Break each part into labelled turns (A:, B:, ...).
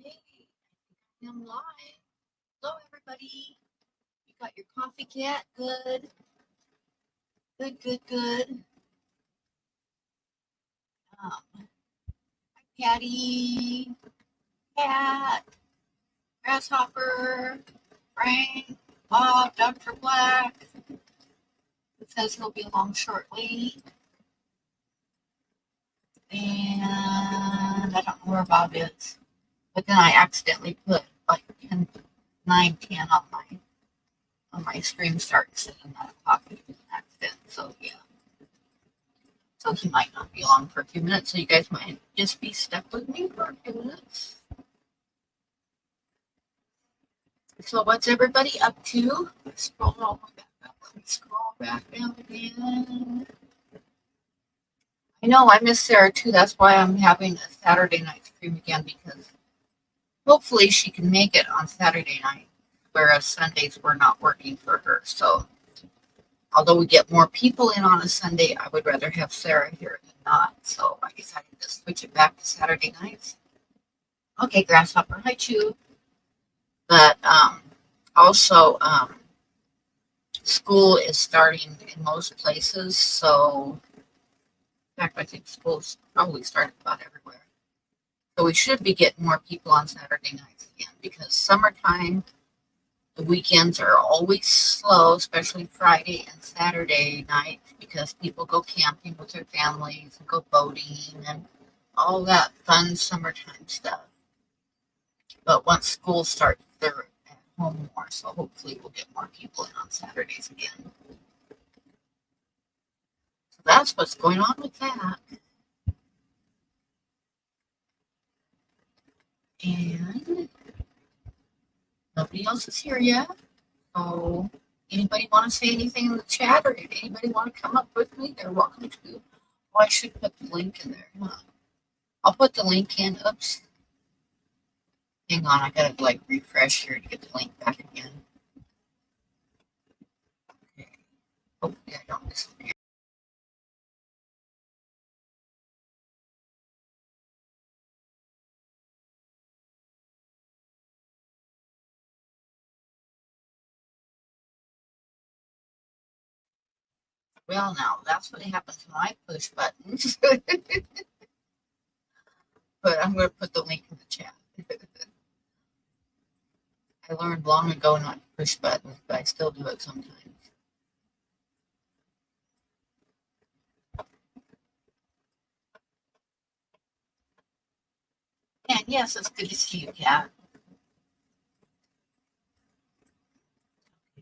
A: Okay, I'm live. Hello, everybody. You got your coffee, Cat? Good. Good. Patty, Cat, Grasshopper, Frank, Bob, Dr. Black. It says he'll be along shortly. And I don't know where Bob is. But then I accidentally put like 10, 9, 10 on my stream start instead of 9 o'clock. It was an accident. So yeah. So he might not be long for a few minutes. So you guys might just be stuck with me for a few minutes. So what's everybody up to? Let's scroll all the way back up. Let's scroll back down again. I know I miss Sarah too. That's why I'm having a Saturday night stream again, because hopefully she can make it on Saturday night, whereas Sundays we're not working for her. So although we get more people in on a Sunday, I would rather have Sarah here than not. So I decided to switch it back to Saturday nights. Okay, Grasshopper, hi Chew. But also school is starting in most places. So in fact, I think school's probably started about everywhere. So we should be getting more people on Saturday nights again, because summertime, the weekends are always slow, especially Friday and Saturday night, because people go camping with their families and go boating and all that fun summertime stuff. But once school starts, they're at home more, so hopefully we'll get more people in on Saturdays again. So that's what's going on with that. And nobody else is here yet. So anybody want to say anything in the chat, or if anybody want to come up with me, they're welcome to. Oh, I should put the link in there. Huh? I'll put the link in. Oops. Hang on, I gotta like refresh here to get the link back again. Okay. Hopefully I don't disappear. Well, now that's what happens when I push buttons. But I'm going to put the link in the chat. I learned long ago not to push buttons, but I still do it sometimes. And yes, it's good to see you, Kat.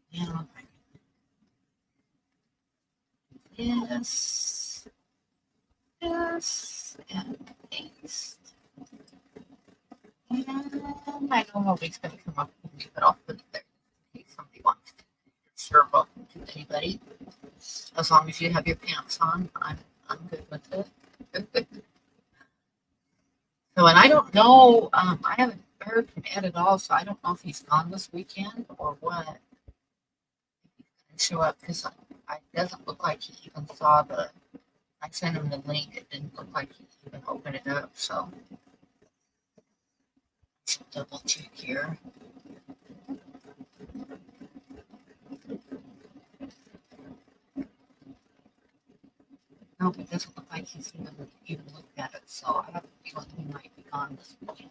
A: Yeah. Yes. Yes. And paste. And I know nobody's going to come up with me, but I'll put it there in case somebody wants to. You're sure welcome to anybody. As long as you have your pants on, I'm good with it. So, and I don't know, I haven't heard from Ed at all, so I don't know if he's gone this weekend or what. If he's going to show up, because it doesn't look like he even saw I sent him the link. It didn't look like he even opened it up, so I should double check here. No, it doesn't look like he's even looked at it, so I have a feeling he might be gone this weekend.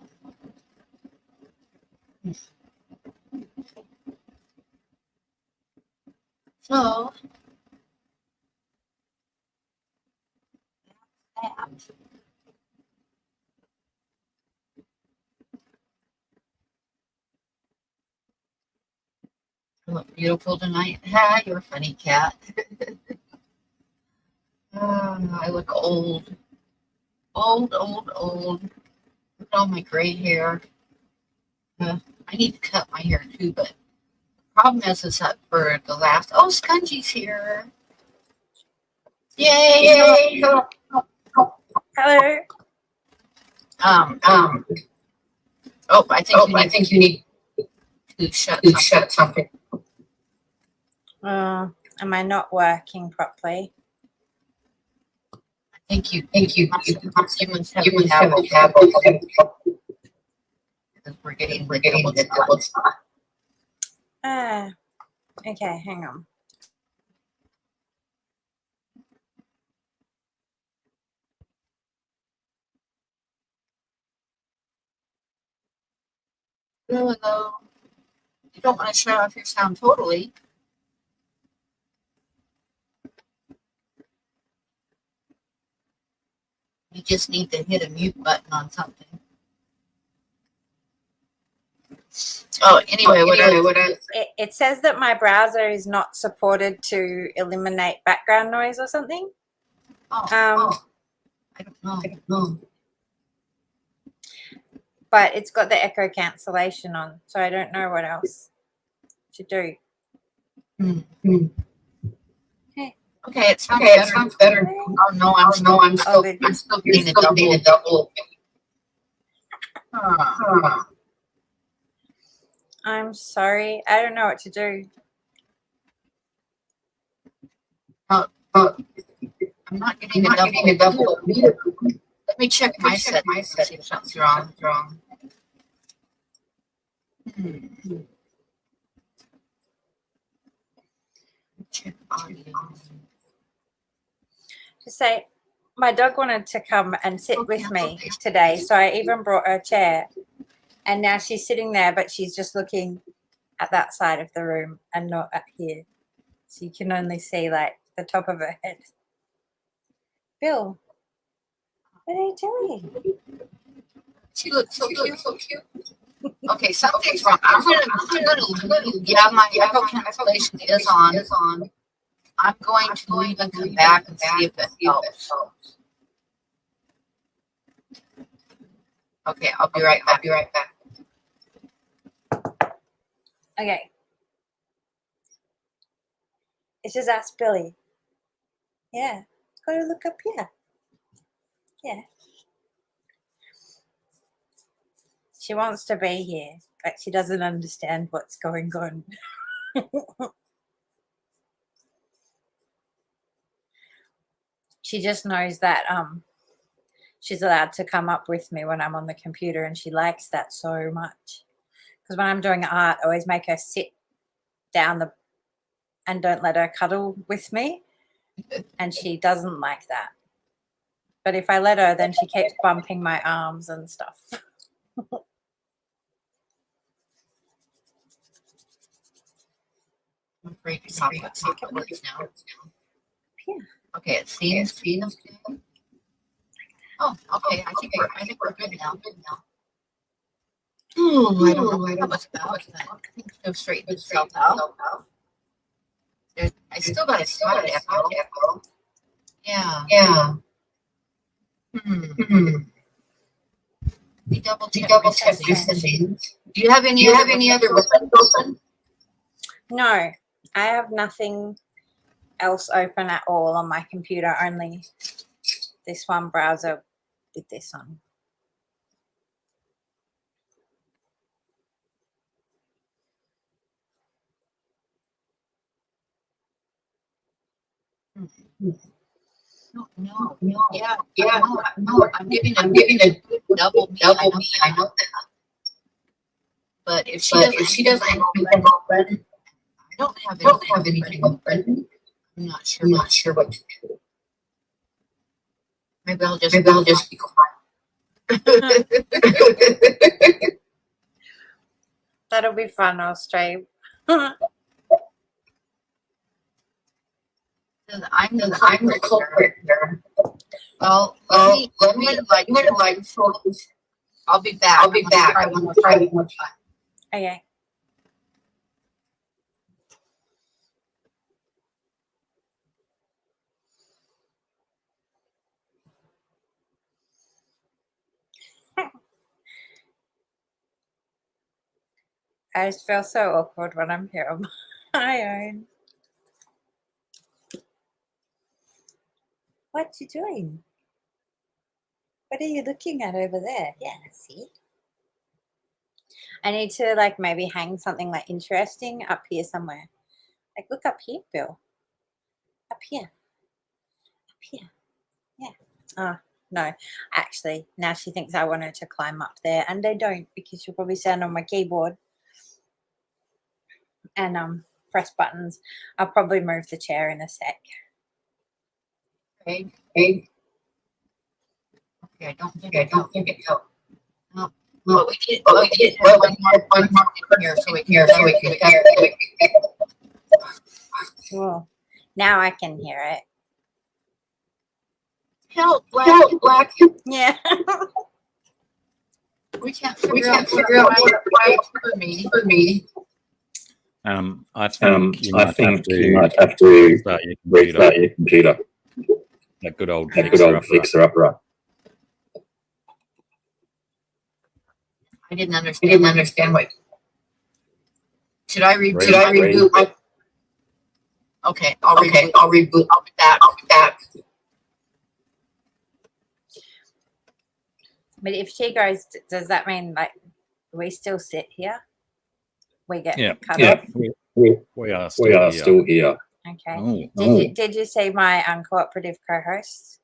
A: So, that's that. You look beautiful tonight. Ha, you're a funny cat. I look old. Old. Look at all my gray hair. I need to cut my hair too, but the problem is that for the last... Oh, Scungy's here. Yay!
B: Hello.
A: Oh, I think you need to shut something.
B: Am I not working properly?
A: Thank you. Humans have because we're getting the double spot.
B: Okay, hang on.
A: Even though you don't want to shut off your sound totally. You just need to hit a mute button on something. Oh, anyway,
B: It says that my browser is not supported to eliminate background noise or something.
A: I don't know.
B: But it's got the echo cancellation on, so I don't know what else to do.
A: Okay, it sounds better. Oh no, I'm still getting a double.
B: I'm sorry, I don't know what to do.
A: I'm not getting a double. Let me check my settings. See if something's wrong. Check audio.
B: To say, my dog wanted to come and sit with me today, so I even brought her chair. And now she's sitting there, but she's just looking at that side of the room and not at here. So you can only see like the top of her head. Bill, what are you doing?
A: She looks so cute. Okay, something's wrong. I'm gonna yeah, my echo cancellation is on. I'm going to even come back and see if it helps. Okay, I'll be right back.
B: Okay. It's just ask Billy. Yeah, gotta look up here. Yeah. She wants to be here, but she doesn't understand what's going on. She just knows that she's allowed to come up with me when I'm on the computer, and she likes that so much. Because when I'm doing art, I always make her sit down and don't let her cuddle with me, and she doesn't like that. But if I let her, then she keeps bumping my arms and stuff.
A: I'm afraid to talk about words now.
B: Yeah.
A: Okay, it's seen. Oh, okay. I think we're good now. I don't know what's about that. I think it'll straighten itself out. I still got a slight echo. Yeah. We double check these settings. Do you have any other weapons open?
B: No, I have nothing else open at all on my computer, only this one browser with this on.
A: No. Yeah. No. I'm giving a double B. I know that. But if she doesn't have open, I don't have anything open. I'm not sure what to do. Maybe I'll just be quiet.
B: That'll be fun, I'll stream.
A: I'm the culprit here. Well, let me I'll be back. I want to try one more time.
B: Okay. I just feel so awkward when I'm here on my own. What you doing? What are you looking at over there? Yeah, see? I need to like maybe hang something like interesting up here somewhere. Like look up here, Bill. Up here. Yeah. No, actually, now she thinks I want her to climb up there, and I don't, because she'll probably stand on my keyboard and press buttons. I'll probably move the chair in a sec.
A: Okay.
C: Okay.
A: Okay, I don't think
C: it helped.
A: No. But we did have one more in here, so we can hear.
B: Cool. Now I can hear it.
A: Help, Black.
B: Yeah.
A: We can't figure out why it's for me.
D: I think you might
C: have to
D: start your
C: restart your computer.
D: that good old
C: Fixer upper.
A: I didn't understand what. Should I reboot? Okay, I'll reboot. I'll be back.
B: But if she goes, does that mean like we still sit here? We get cut off?
D: We are
C: still here.
B: Okay.
D: Oh.
B: Did you see my uncooperative co-hosts?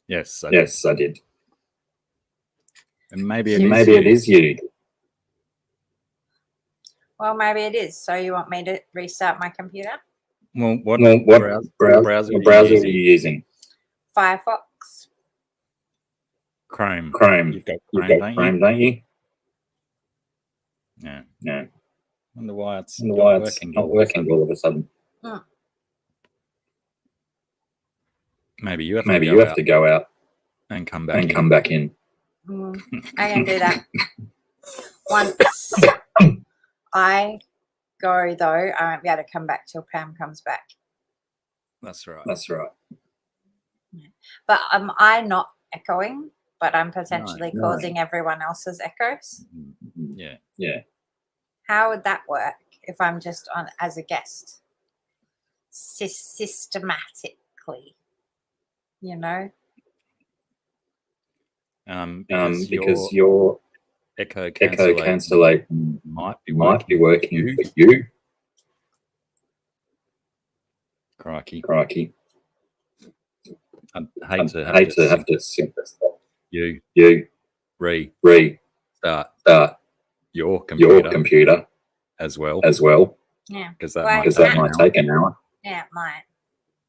D: Yes, I
C: did.
D: And maybe
C: it is you.
B: Well, maybe it is. So you want me to restart my computer?
D: Well, what
C: browser are you using?
B: Firefox.
D: Chrome. You've got
C: Chrome, don't you?
D: Yeah.
C: No.
D: Wonder why it's
C: not working all of a sudden.
D: Maybe you have
C: to go out
D: and come back
C: in.
B: I can do that. Once I go, though, I won't be able to come back till Pam comes back.
D: That's right.
B: But am I not echoing? But I'm potentially causing everyone else's echoes?
D: Yeah.
B: How would that work if I'm just on as a guest? Systematically, you know?
C: Because your
D: echo
C: cancellation
D: might be
C: working for you.
D: Crikey. I'd hate to
C: have to sync this.
D: You
C: restart
D: your
C: your computer
D: as well.
B: Yeah.
D: Because that
C: might take an hour.
B: Yeah, it might.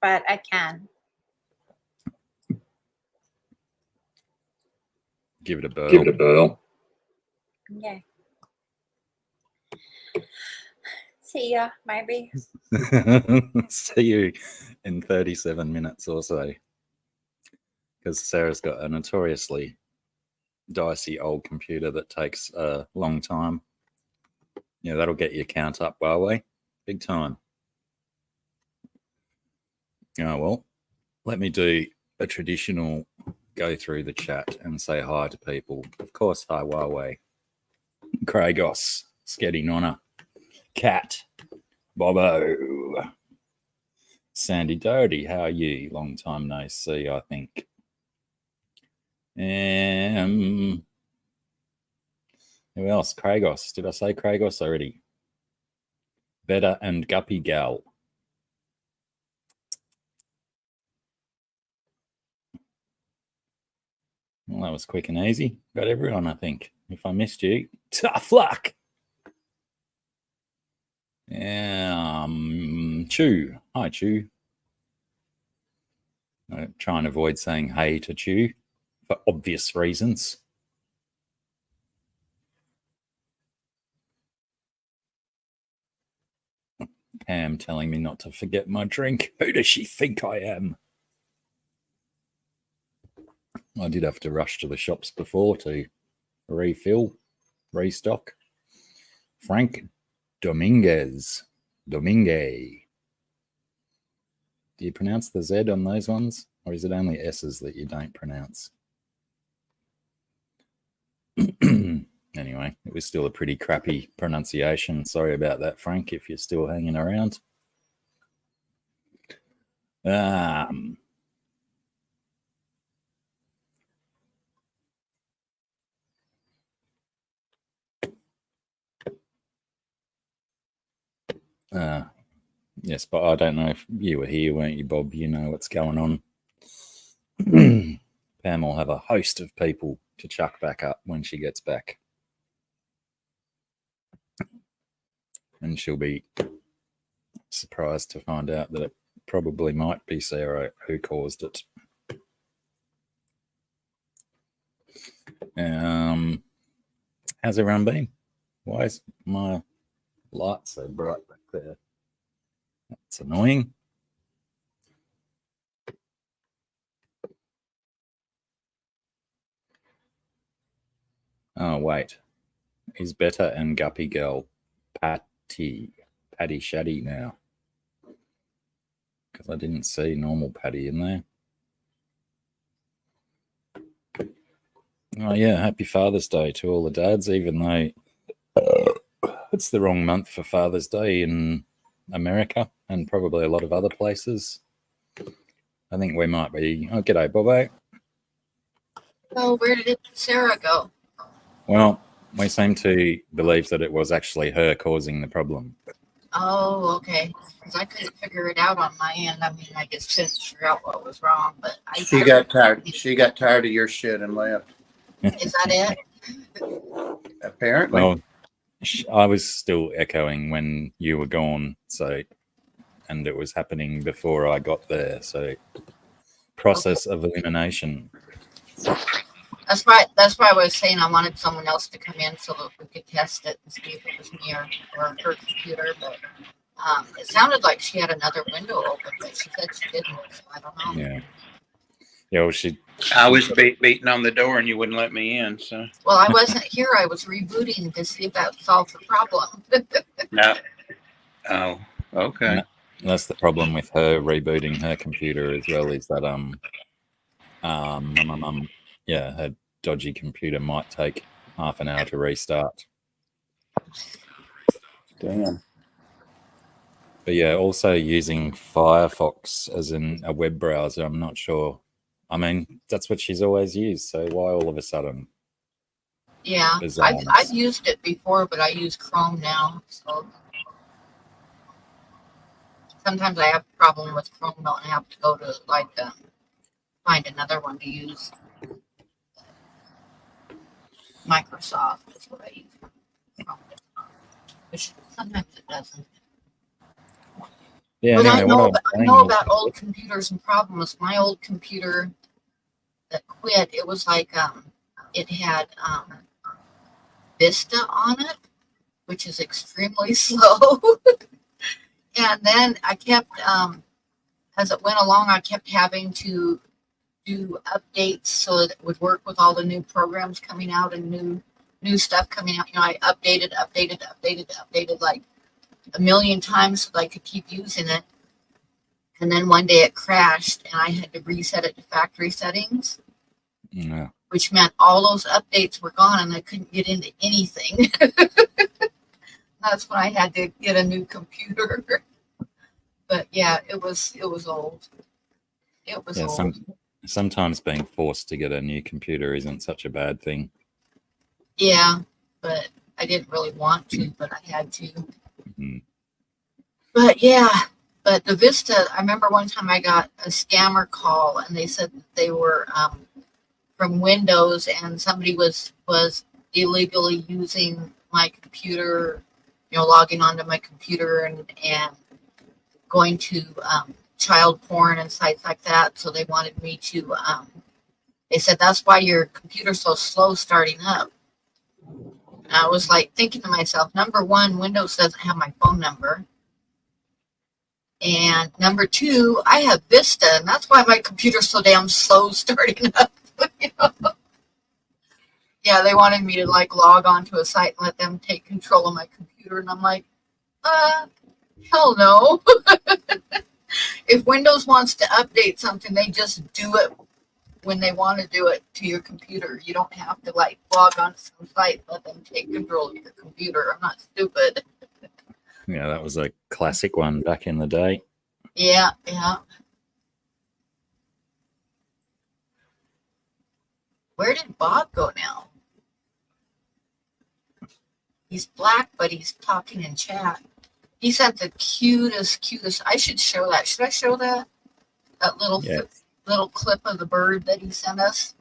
B: But I can.
D: Give it a
C: burl.
B: Yeah. See ya, maybe.
D: See you in 37 minutes or so. Because Sarah's got a notoriously dicey old computer that takes a long time. Yeah, that'll get your count up, Huawei. Big time. Oh, well, let me do a traditional go through the chat and say hi to people. Of course, hi, Huawei. Cragos, Sketty Nonna, Cat, Bobo, Sandy Doherty, how are you? Long time no see, I think. Who else? Cragos. Did I say Cragos already? Better and Guppy Gal. Well, that was quick and easy. Got everyone, I think. If I missed you, tough luck. Chew. Hi, Chew. I try and avoid saying hey to Chew for obvious reasons. Pam telling me not to forget my drink. Who does she think I am? I did have to rush to the shops before to restock. Frank Domingue. Do you pronounce the Z on those ones? Or is it only S's that you don't pronounce? Anyway, it was still a pretty crappy pronunciation. Sorry about that, Frank, if you're still hanging around. Yes, but I don't know if you were here, weren't you, Bob? You know what's going on. Pam will have a host of people to chuck back up when she gets back. And she'll be surprised to find out that it probably might be Sarah who caused it. How's everyone been? Why is my light so bright back there? That's annoying. Oh, wait. Is Better and Guppy Girl Patty Shaddy now? Because I didn't see normal Patty in there. Oh, yeah. Happy Father's Day to all the dads, even though it's the wrong month for Father's Day in America and probably a lot of other places. I think we might be. Oh, g'day, Bobo.
A: So where did Sarah go?
D: Well, we seem to believe that it was actually her causing the problem.
A: Oh, okay. Because I couldn't figure it out on my end. I mean, I just couldn't figure out what was wrong. But
E: She got tired. She got tired of your shit and left.
A: Is that it?
E: Apparently.
D: Well, I was still echoing when you were gone, and it was happening before I got there. So, process of elimination.
A: That's why I was saying I wanted someone else to come in so that we could test it and see if it was me or her computer. But it sounded like she had another window open, but she said she didn't. So I don't know.
D: Yeah. Yeah, well,
E: I was beating on the door and you wouldn't let me in. So.
A: Well, I wasn't here. I was rebooting to see if that solved the problem.
E: No. Oh, okay.
D: No, that's the problem with her rebooting her computer as well, is that yeah, her dodgy computer might take half an hour to restart.
E: Damn.
D: But yeah, also using Firefox as in a web browser, I'm not sure. I mean, that's what she's always used, so why all of a sudden?
A: Yeah, I've used it before, but I use Chrome now. So sometimes I have a problem with Chrome, and I have to go to find another one to use. Microsoft is what I use. Chrome, which sometimes it doesn't.
D: Yeah,
A: But
D: anyway,
A: I know about old computers and problems. My old computer that quit, it was like it had Vista on it, which is extremely slow. And then I kept, as it went along, I kept having to do updates so that it would work with all the new programs coming out and new stuff coming out. You know, I updated like a million times so that I could keep using it. And then one day it crashed and I had to reset it to factory settings.
D: Yeah.
A: Which meant all those updates were gone and I couldn't get into anything. That's when I had to get a new computer. But yeah, it was old. It was old.
D: Sometimes being forced to get a new computer isn't such a bad thing.
A: Yeah, but I didn't really want to, but I had to.
D: Mm-hmm.
A: But yeah, but the Vista, I remember one time I got a scammer call and they said that they were from Windows and somebody was illegally using my computer, you know, logging onto my computer and going to child porn and sites like that. So they wanted me to, they said, that's why your computer's so slow starting up. And I was like thinking to myself, number one, Windows doesn't have my phone number. And number two, I have Vista, and that's why my computer's so damn slow starting up. You know? Yeah, they wanted me to like log on to a site and let them take control of my computer. And I'm like, hell no. If Windows wants to update something, they just do it when they want to do it to your computer. You don't have to like log on to some site and let them take control of your computer. I'm not stupid.
D: Yeah, that was a classic one back in the day.
A: Yeah. Where did Bob go now? He's black, but he's talking in chat. He sent the cutest. I should show that. Should I show that? That little
D: Yeah.
A: little clip of the bird that he sent us?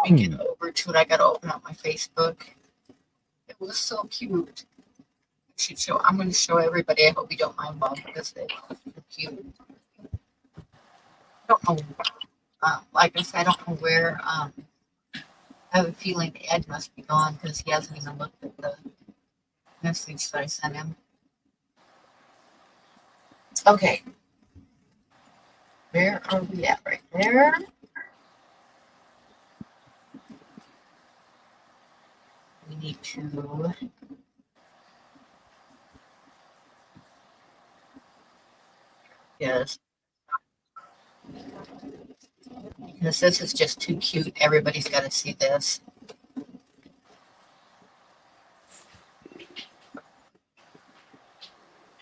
A: Let me get over to it. I gotta open up my Facebook. It was so cute. I'm going to show everybody. I hope you don't mind, Bob, because it's cute. I don't know. Like I said, I don't know where. I have a feeling Ed must be gone because he hasn't even looked at the message that I sent him. Okay. Where are we at? Right there. We need to. Yes. Because this is just too cute. Everybody's got to see this.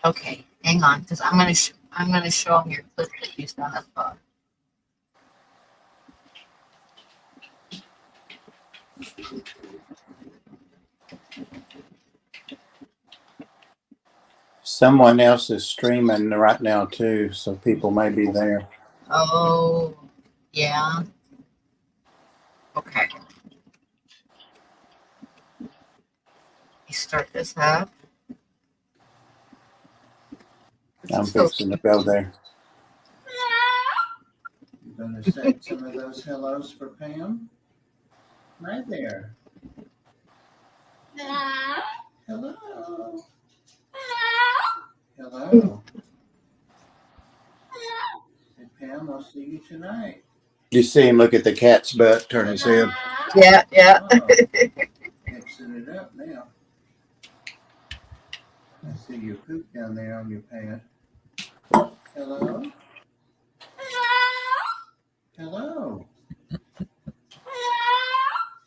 A: Okay, hang on, because I'm gonna show them your clip that you sent us.
F: Someone else is streaming right now too, so people may be there.
A: Oh, yeah. Okay. You start this up.
F: I'm fixing to go there. You gonna say some of those hellos for Pam? Right there. Hello. Hello. Hey, Pam, I'll see you tonight. You see him look at the cat's butt, turn his head.
A: Yeah, yeah.
F: Oh, mixing it up now. I see your poop down there on your pad. Hello? Hello?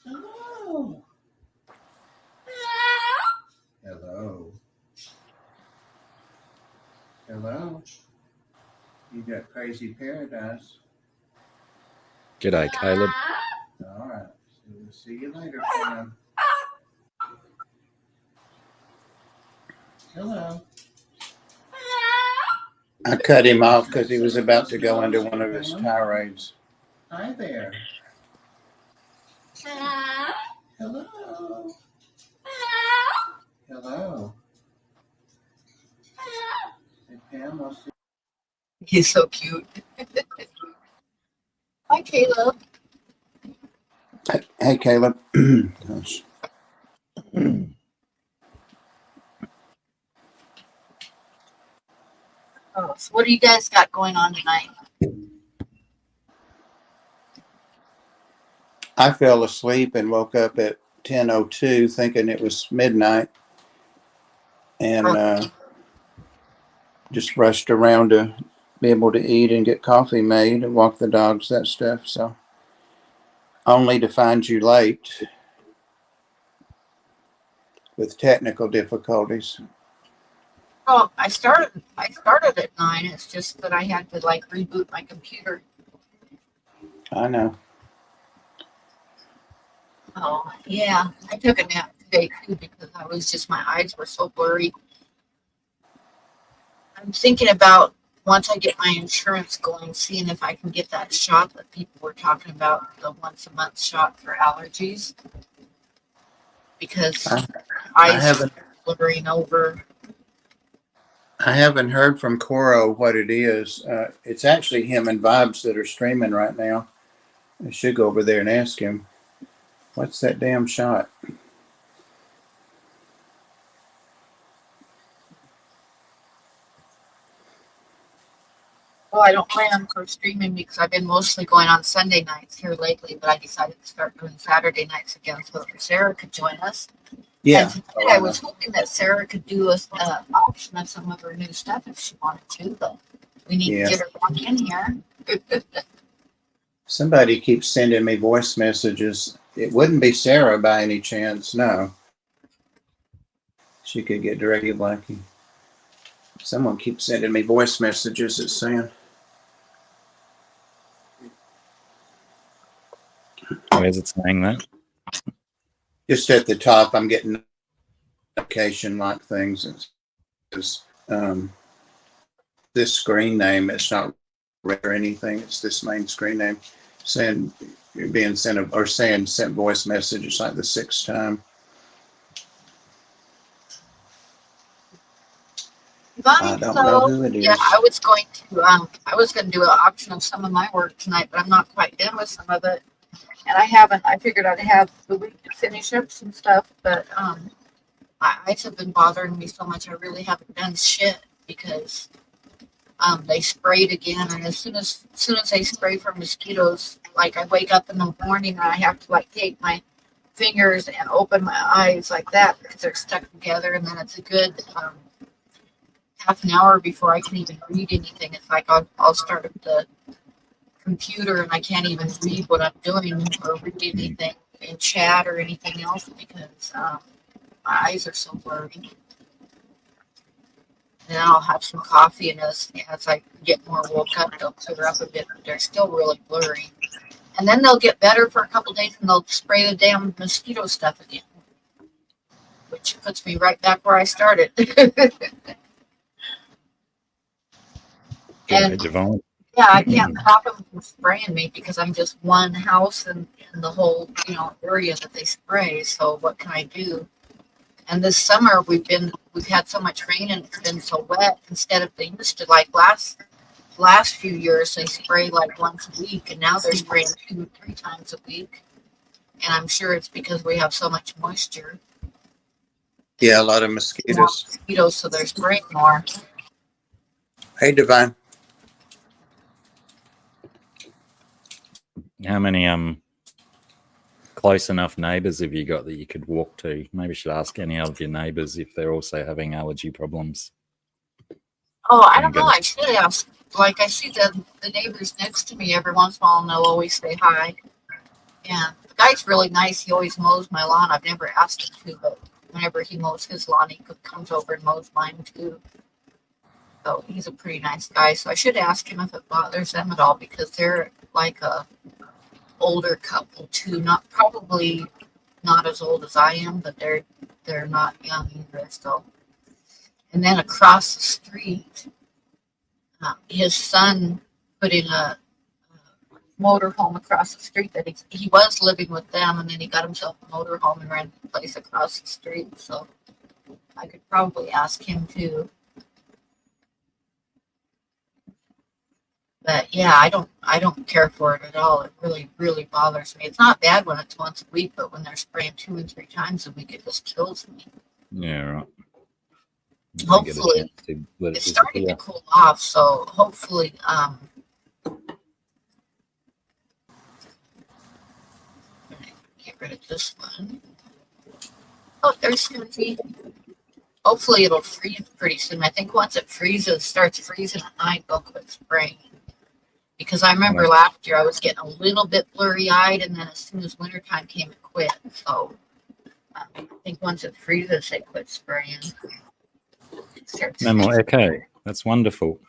F: Hello? Hello? Hello? You got crazy paradise.
D: G'day, Caleb.
F: All right. So we'll see you later, Pam. Hello. I cut him off because he was about to go into one of his tirades. Hi there. Hello. Hello. Hey, Pam, I'll see.
A: He's so cute. Hi, Caleb.
F: Hey, Caleb. Gosh.
A: Oh, so what do you guys got going on tonight?
F: I fell asleep and woke up at 10:02 thinking it was midnight and just rushed around to be able to eat and get coffee made and walk the dogs, that stuff. So only to find you late with technical difficulties.
A: Oh, I started at 9. It's just that I had to like reboot my computer.
F: I know.
A: Oh, yeah. I took a nap today too because my eyes were so blurry. I'm thinking about once I get my insurance going, seeing if I can get that shot that people were talking about, the once a month shot for allergies. Because eyes are blurring over.
F: I haven't heard from Coro what it is. It's actually him and Vibes that are streaming right now. I should go over there and ask him, what's that damn shot?
A: Well, I don't plan for streaming because I've been mostly going on Sunday nights here lately, but I decided to start doing Saturday nights again so that Sarah could join us.
F: Yeah.
A: And tonight I was hoping that Sarah could do an auction of some of her new stuff if she wanted to, but we need to get her back in here.
F: Somebody keeps sending me voice messages. It wouldn't be Sarah by any chance, no. She could get directly lucky. Someone keeps sending me voice messages. It's saying.
D: Where's it saying that?
F: Just at the top, I'm getting notification like things. It's this screen name. It's not red or anything. It's this main screen name saying you're being sent or saying sent voice message. It's like the 6th time. I don't know
A: So,
F: who it is.
A: yeah, I was going to do an auction of some of my work tonight, but I'm not quite done with some of it. And I haven't. I figured I'd have the week to finish up some stuff, but my eyes have been bothering me so much. I really haven't done shit because they sprayed again, and as soon as they spray for mosquitoes, like I wake up in the morning and I have to like take my fingers and open my eyes like that because they're stuck together, and then it's a good half an hour before I can even read anything. It's like I'll start at the computer and I can't even read what I'm doing or read anything in chat or anything else because my eyes are so blurry. And I'll have some coffee, and as I get more woke up, they'll clear up a bit, but they're still really blurry. And then they'll get better for a couple of days, and they'll spray the damn mosquito stuff again, which puts me right back where I started.
D: Good, Javon.
A: Yeah, I can't stop them from spraying me because I'm just one house in the whole, area that they spray. So what can I do? And this summer we've had so much rain and it's been so wet. Instead of they used to like last few years they spray like once a week, and now they're spraying 2 or 3 times a week. And I'm sure it's because we have so much moisture.
F: Yeah, a lot of
A: More
F: mosquitoes.
A: mosquitoes, so they're spraying more.
F: Hey, Divine.
D: How many close enough neighbours have you got that you could walk to? Maybe you should ask any of your neighbours if they're also having allergy problems.
A: Oh, I don't know. I should ask. Like, I see the neighbors next to me every once in a while, and they'll always say hi. Yeah, the guy's really nice. He always mows my lawn. I've never asked him to, but whenever he mows his lawn, he comes over and mows mine too. So he's a pretty nice guy. So I should ask him if it bothers them at all, because they're like a older couple too. Probably not as old as I am, but they're not young either. So, and then across the street, his son put in a motorhome across the street that he was living with them, and then he got himself a motorhome and rented a place across the street. So I could probably ask him too. But yeah, I don't care for it at all. It really, really bothers me. It's not bad when it's once a week, but when they're spraying 2 and 3 times a week, it just kills me.
D: Yeah, right.
A: Hopefully, it's starting to cool off, so hopefully, get rid of this one. Oh, there's gonna be. Hopefully, it'll freeze pretty soon. I think once it starts freezing at night, they'll quit spraying. Because I remember last year I was getting a little bit blurry-eyed, and then as soon as wintertime came, it quit. So I think once it freezes, they quit spraying.
D: No more echo. That's wonderful.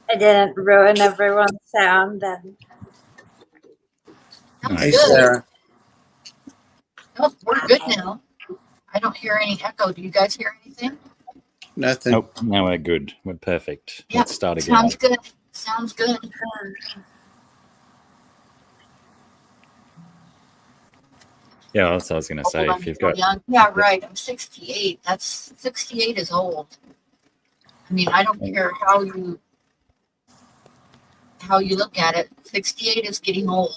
B: I didn't ruin everyone's sound then.
F: Hey,
A: Good.
F: Sarah.
A: No, we're good now. I don't hear any echo. Do you guys hear anything?
F: Nothing.
D: Nope. Now we're good. We're perfect.
A: Yeah,
D: Let's start again.
A: Sounds good. Sounds good.
D: Yeah, that's what I was going to say. If you've got,
A: Yeah, right. I'm 68. 68 is old. I mean, I don't care how you look at it. 68 is getting old.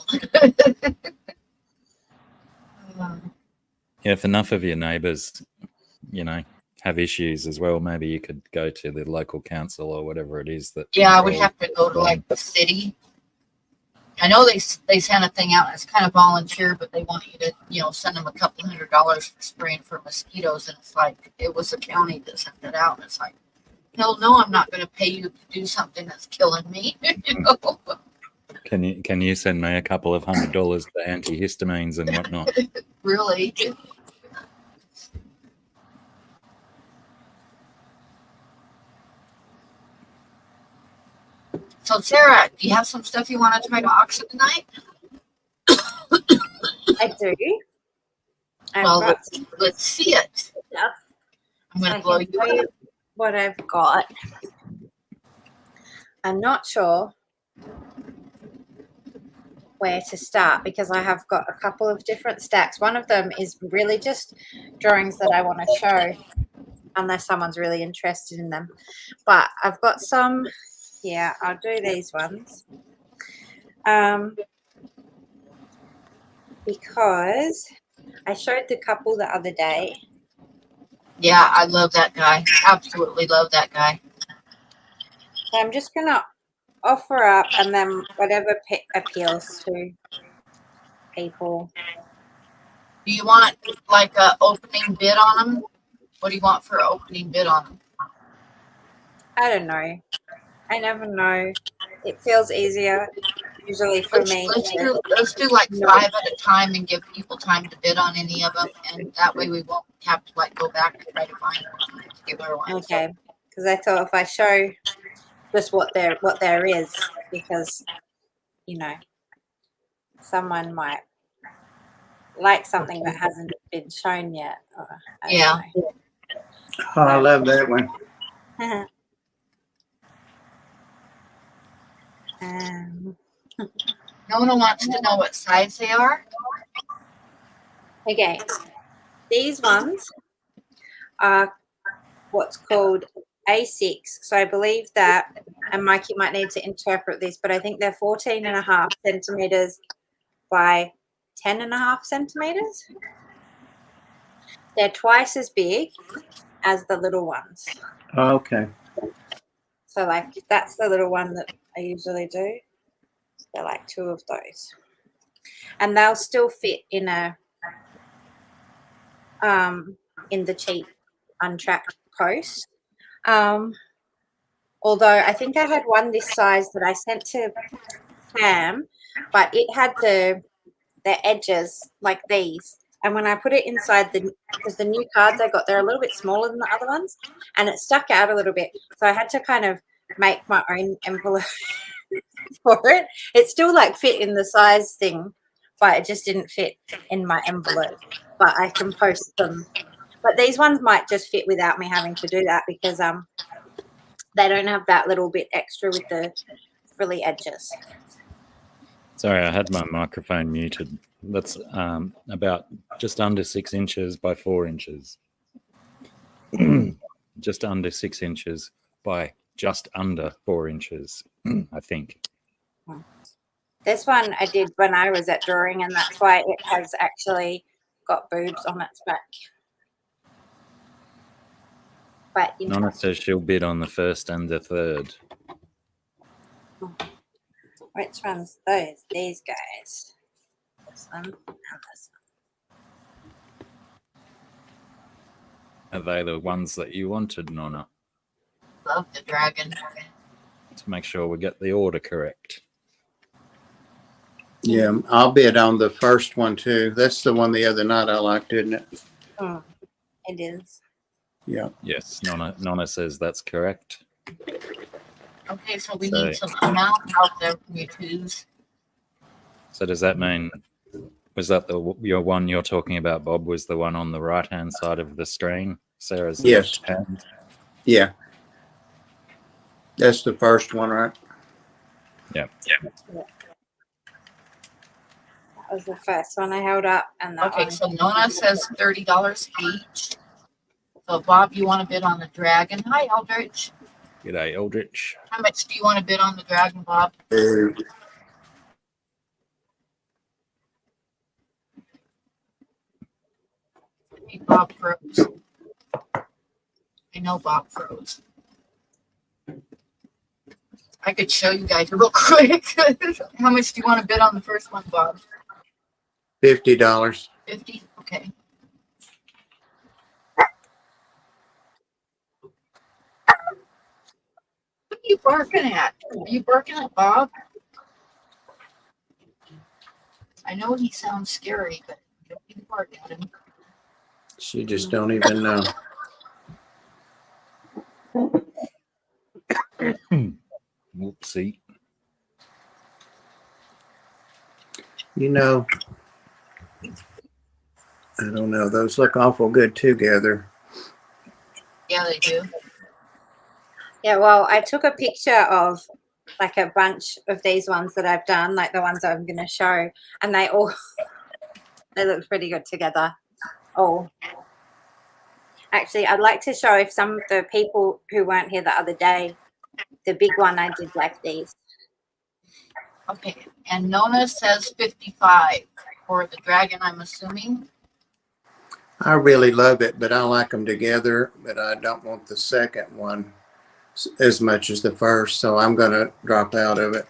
D: if enough of your neighbours, have issues as well, maybe you could go to the local council or whatever it is that.
A: Yeah, I would have to go to like the city. I know they sent a thing out. It's kind of volunteer, but they want you to, send them a couple $100 for spraying for mosquitoes. And it's like, it was the county that sent it out. And it's like, hell no, I'm not going to pay you to do something that's killing me.
D: Can you send me a couple of $100 for antihistamines and whatnot?
A: Really? So, Sarah, do you have some stuff you want to try to auction tonight?
B: I do.
A: Well, let's see it.
B: Stuff.
A: I'm going
B: I
A: to blow
B: can
A: you
B: tell
A: up.
B: you what I've got. I'm not sure where to start because I have got a couple of different stacks. One of them is really just drawings that I want to show, unless someone's really interested in them. But I've got some. Yeah, I'll do these ones. Because I showed the couple the other day.
A: Yeah, I love that guy. Absolutely love that guy.
B: So I'm just going to offer up and then whatever appeals to people.
A: Do you want like a opening bid on them? What do you want for an opening bid on them?
B: I don't know. I never know. It feels easier usually for me.
A: Let's do like 5 at a time and give people time to bid on any of them, and that way we won't have to like go back and try to find one to give her one.
B: Okay, because I thought if I show just what there is, because you know someone might like something that hasn't been shown yet.
A: Yeah.
F: Oh, I love that one.
A: No one wants to know what size they are.
B: Okay, these ones are what's called A6. So I believe that, and Mike, you might need to interpret this, but I think they're 14.5 centimeters by 10.5 centimeters. They're twice as big as the little ones.
F: Oh, okay.
B: So like that's the little one that I usually do. They're like 2 of those. And they'll still fit in a in the cheap untracked post. Although I think I had one this size that I sent to Pam, but it had the edges like these. And when I put it inside because the new cards I got, they're a little bit smaller than the other ones, and it stuck out a little bit. So I had to kind of make my own envelope for it. It still like fit in the size thing, but it just didn't fit in my envelope. But I can post them. But these ones might just fit without me having to do that because they don't have that little bit extra with the frilly edges.
D: Sorry, I had my microphone muted. That's about just under 6 inches by 4 inches. Just under 6 inches by just under 4 inches, I think.
B: This one I did when I was at drawing, and that's why it has actually got boobs on its back. But you know,
D: Nonna says she'll bid on the first and the third.
B: which one's those? These guys. This one and this one.
D: Are they the ones that you wanted, Nonna?
A: Love the dragon.
D: To make sure we get the order correct.
F: Yeah, I'll bid on the first one too. That's the one the other night I liked, isn't it?
B: It is.
F: Yeah.
D: Yes, Nonna says that's correct.
A: Okay, so we need some amount out there for you choose.
D: So does that mean, was that your one you're talking about, Bob, was the one on the right-hand side of the screen? Sarah's
F: Yes.
D: left hand?
F: Yeah. That's the first one, right?
D: Yeah.
B: That was the first one I held up, and that
A: Okay,
B: one.
A: so Nona says $30 each. So Bob, you want to bid on the dragon? Hi, Eldridge.
D: G'day, Eldritch.
A: How much do you want to bid on the dragon, Bob? Hey, Bob froze. I know Bob froze. I could show you guys real quick. How much do you want to bid on the first one, Bob?
F: $50.
A: 50? Okay. What are you barking at? Are you barking at Bob? I know he sounds scary, but don't be barking at him.
F: She just don't even know.
D: Whoopsie.
F: You know, I don't know. Those look awful good together.
A: Yeah, they do.
B: Yeah, well, I took a picture of like a bunch of these ones that I've done, like the ones that I'm going to show, and they all they look pretty good together. Oh, actually, I'd like to show if some of the people who weren't here the other day, the big one I did like these.
A: Okay, and Nona says 55 for the dragon, I'm assuming.
F: I really love it, but I like them together, but I don't want the second one as much as the first, so I'm going to drop out of it.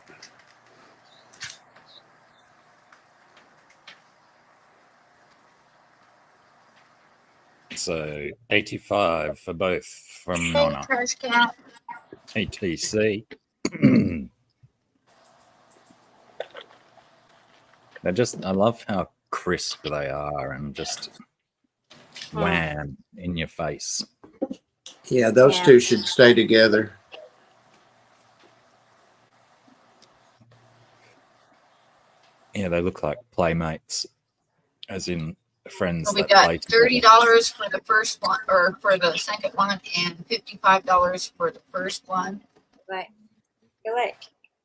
D: So 85 for both from
A: Hey,
D: Nonna.
A: trash cat.
D: ATC. I love how crisp they are and just wham in your face.
F: Yeah, those
B: Yeah.
F: two should stay together.
D: Yeah, they look like playmates, as in friends
A: So we
D: that
A: got
D: play together.
A: $30 for the first one, or for the second one, and $55 for the first one.
B: Like, I feel like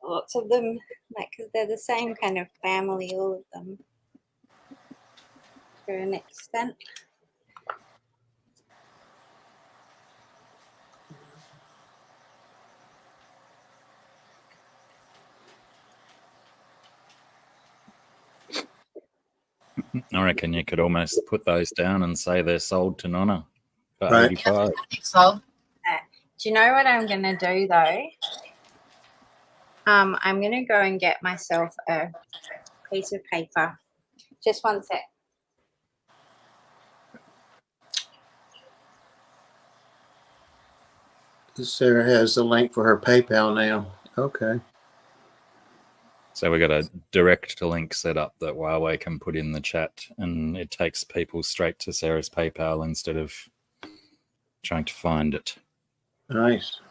B: lots of them, like, because they're the same kind of family, all of them, to an extent.
D: I reckon you could almost put those down and say they're sold to Nonna for
F: Right.
D: 85.
A: I think so.
B: Do you know what I'm going to do, though? I'm going to go and get myself a piece of paper. Just one sec.
F: Sarah has the link for her PayPal now. Okay.
D: So we got a direct link set up that Huawei can put in the chat, and it takes people straight to Sarah's PayPal instead of trying to find it.
F: Nice.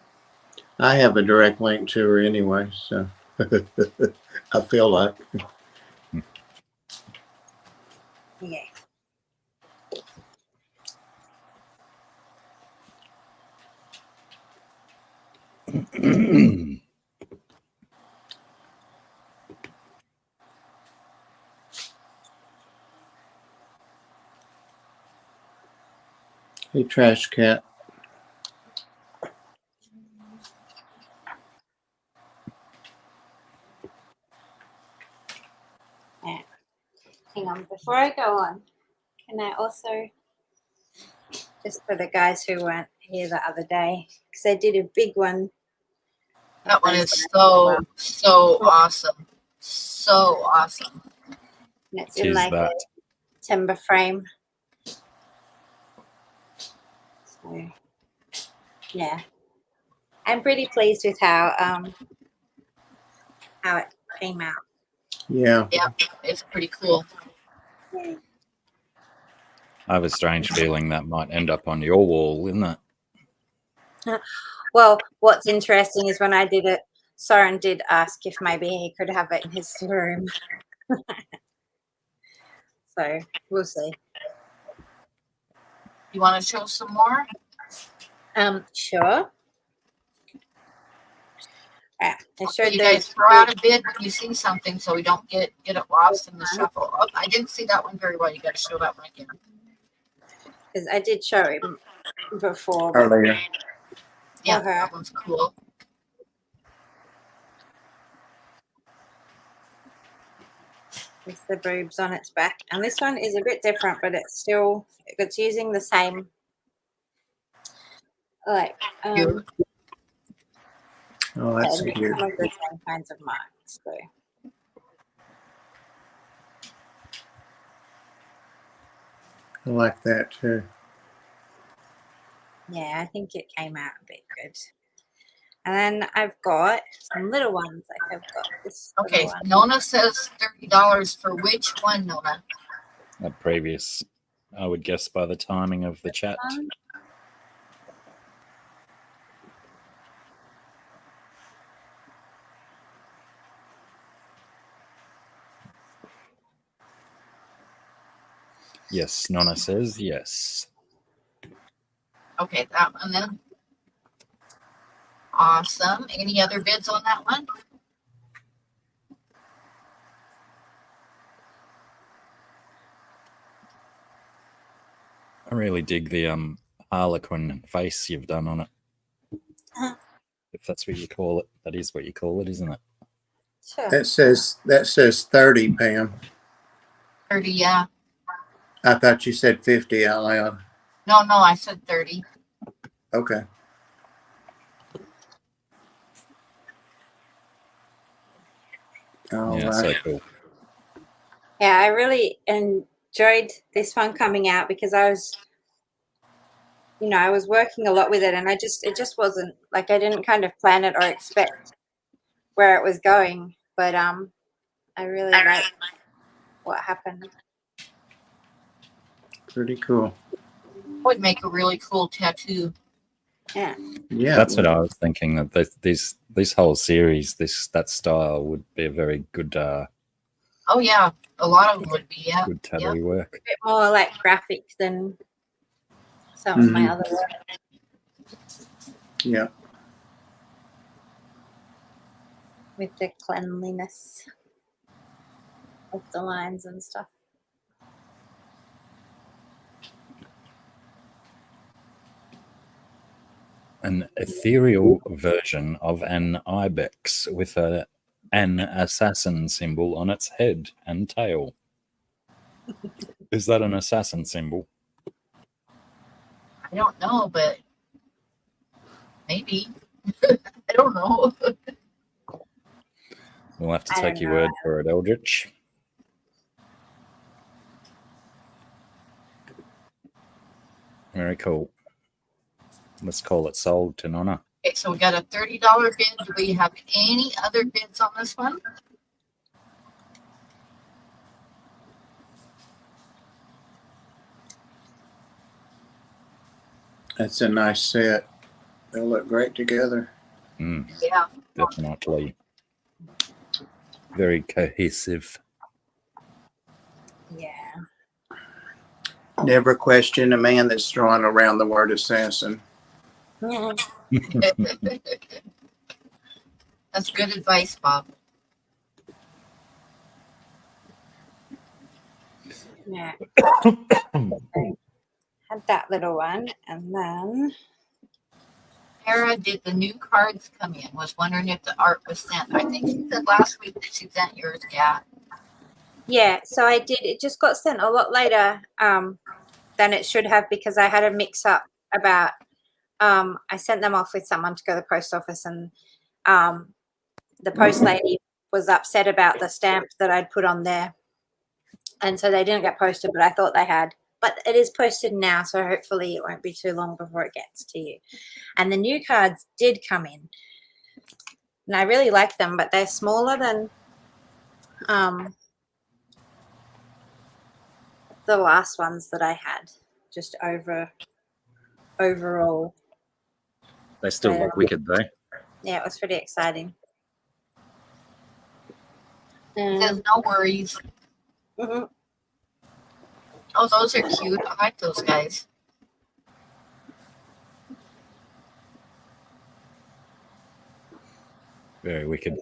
F: I have a direct link to her anyway, so I feel like.
B: Yeah.
F: Hey, trash cat.
B: Yeah. Hang on. Before I go on, can I also, just for the guys who weren't here the other day, because I did a big one.
A: That one is so awesome. So awesome.
B: And it's in
D: Tis
B: like
D: that.
B: a timber frame. So, yeah. I'm pretty pleased with how it came out.
F: Yeah.
A: Yeah, it's pretty cool.
B: Yeah.
D: I have a strange feeling that might end up on your wall, isn't it?
B: Well, what's interesting is when I did it, Soren did ask if maybe he could have it in his room. So we'll see.
A: You want to show some more?
B: Sure. Yeah, I showed
A: You
B: those.
A: guys throw out a bid when you see something so we don't get it lost in the shuffle. Oh, I didn't see that one very well. You got to show that one again.
B: Because I did show him before. But
F: Earlier.
A: Yeah,
B: Okay.
A: that one's cool.
B: with the boobs on its back. And this one is a bit different, but it's using the same, like,
F: Oh, that's
B: some
F: cute.
B: of the same kinds of marks. So.
F: I like that too.
B: Yeah, I think it came out a bit good. And then I've got some little ones. Like I've got this.
A: Okay,
B: One.
A: Nona says $30 for which one, Nona?
D: A previous, I would guess by the timing of the chat. Yes, Nonna says yes.
A: Okay, that one then. Awesome. Any other bids on that one?
D: I really dig the Harlequin face you've done on it. If that's what you call it, that is what you call it, isn't it?
B: Sure.
F: That says 30, Pam.
A: 30, yeah.
F: I thought you said 50 out loud.
A: No, I said 30.
F: Okay. All
D: Yeah,
F: right.
D: so cool.
B: Yeah, I really enjoyed this one coming out because I was working a lot with it, and it just wasn't like I didn't kind of plan it or expect where it was going. But I really liked what happened.
F: Pretty cool.
A: Would make a really cool tattoo.
B: Yeah.
F: Yeah.
D: That's what I was thinking. That this whole series, that style would be a very good
A: Oh yeah, a lot of them would be. Yeah.
D: good tattoo work.
B: A bit more like graphic than some of my other work.
F: Yeah.
B: With the cleanliness of the lines and stuff.
D: An ethereal version of an ibex with an assassin symbol on its head and tail. Is that an assassin symbol?
A: I don't know, but maybe. I don't know.
D: We'll have to
B: I
D: take
B: don't
D: your
B: know.
D: word for it, Eldritch. Very cool. Let's call it sold to Nonna.
A: Okay, so we got a $30 bid. Do we have any other bids on this one?
F: That's a nice set. They'll look great together.
A: Yeah.
D: Definitely. Very cohesive.
B: Yeah.
F: Never question a man that's throwing around the word assassin.
A: That's good advice, Bob.
B: Yeah. Had that little one, and then
A: Sarah, did the new cards come in? Was wondering if the art was sent. I think she said last week that she sent yours, yeah.
B: yeah, so I did. It just got sent a lot later than it should have because I had a mix up about. I sent them off with someone to go to the post office, and the post lady was upset about the stamp that I'd put on there, and so they didn't get posted. But I thought they had. But it is posted now, so hopefully it won't be too long before it gets to you. And the new cards did come in, and I really like them, but they're smaller than the last ones that I had. Just overall.
D: They still look wicked though.
B: Yeah, it was pretty exciting.
A: It says no worries.
B: Mhm.
A: Oh, those are cute. I like those guys.
D: Very wicked.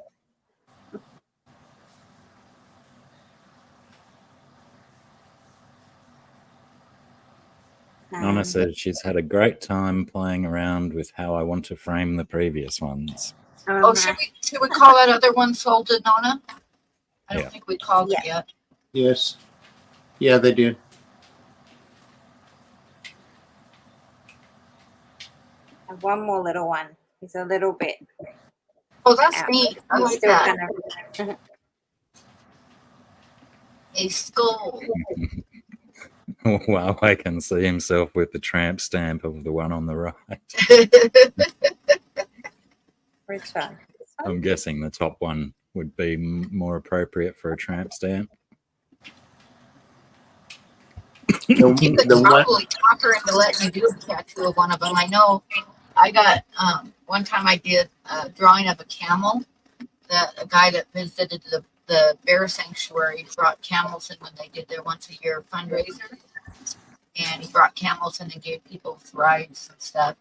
D: Nonna said she's had a great time playing around with how I want to frame the previous ones.
A: Oh, should we call that other one sold to Nona? I don't
D: Yeah.
A: think we called it yet.
F: Yes. Yeah, they did.
B: And one more little one. He's a little bit
A: Oh, that's
B: out.
A: neat. I
B: He's
A: like
B: still
A: that.
B: kind of
A: A skull.
D: Wow, I can see himself with the tramp stamp of the one on the right.
B: which one? This one?
D: I'm guessing the top one would be more appropriate for a tramp stamp.
A: You could
F: The one,
A: probably talk her into letting you do a tattoo of one of them. I know I got, one time I did a drawing of a camel. A guy that visited the bear sanctuary brought camels in when they did their once a year fundraiser. And he brought camels in and gave people rides and stuff.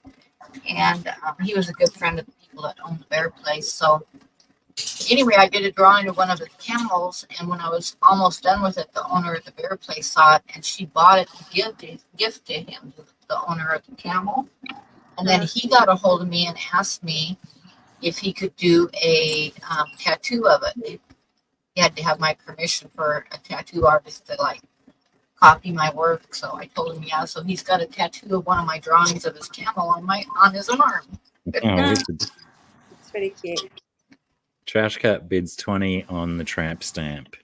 A: And he was a good friend of the people that own the bear place. So anyway, I did a drawing of one of his camels, and when I was almost done with it, the owner of the bear place saw it, and she bought it to gift to him, the owner of the camel. And then he got a hold of me and asked me if he could do a tattoo of it. He had to have my permission for a tattoo artist to like copy my work. So I told him yeah. So he's got a tattoo of one of my drawings of his camel on his arm.
D: Oh, wicked.
B: It's pretty cute.
D: Trash Cat bids 20 on the tramp stamp.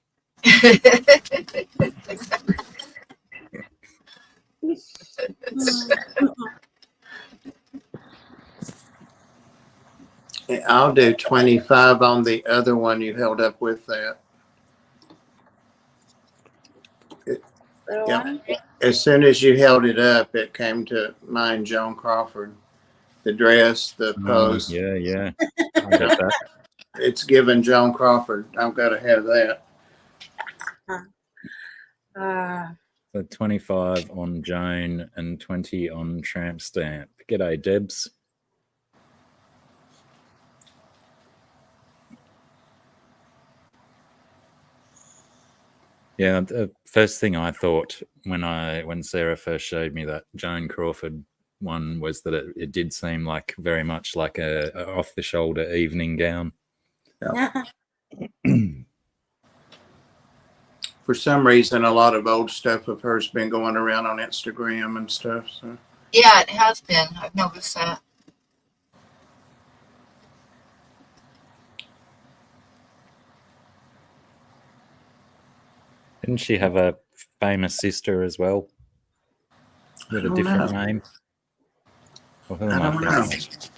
F: I'll do 25 on the other one you held up with that.
B: Little
F: Yeah.
B: one.
F: As soon as you held it up, it came to mind Joan Crawford. The dress, the pose.
D: Yeah. I get that.
F: It's given Joan Crawford. I've got to have that.
D: So 25 on Joan and 20 on tramp stamp. G'day, Debs. Yeah, the first thing I thought when Sarah first showed me that Joan Crawford one was that it did seem like very much like a off the shoulder evening gown.
F: For some reason, a lot of old stuff of hers been going around on Instagram and stuff. So
A: Yeah, it has been. I've noticed that.
D: Didn't she have a famous sister as well with a
F: don't
D: different
F: know.
D: name? Or who
F: I
D: am I
F: don't know.
D: thinking?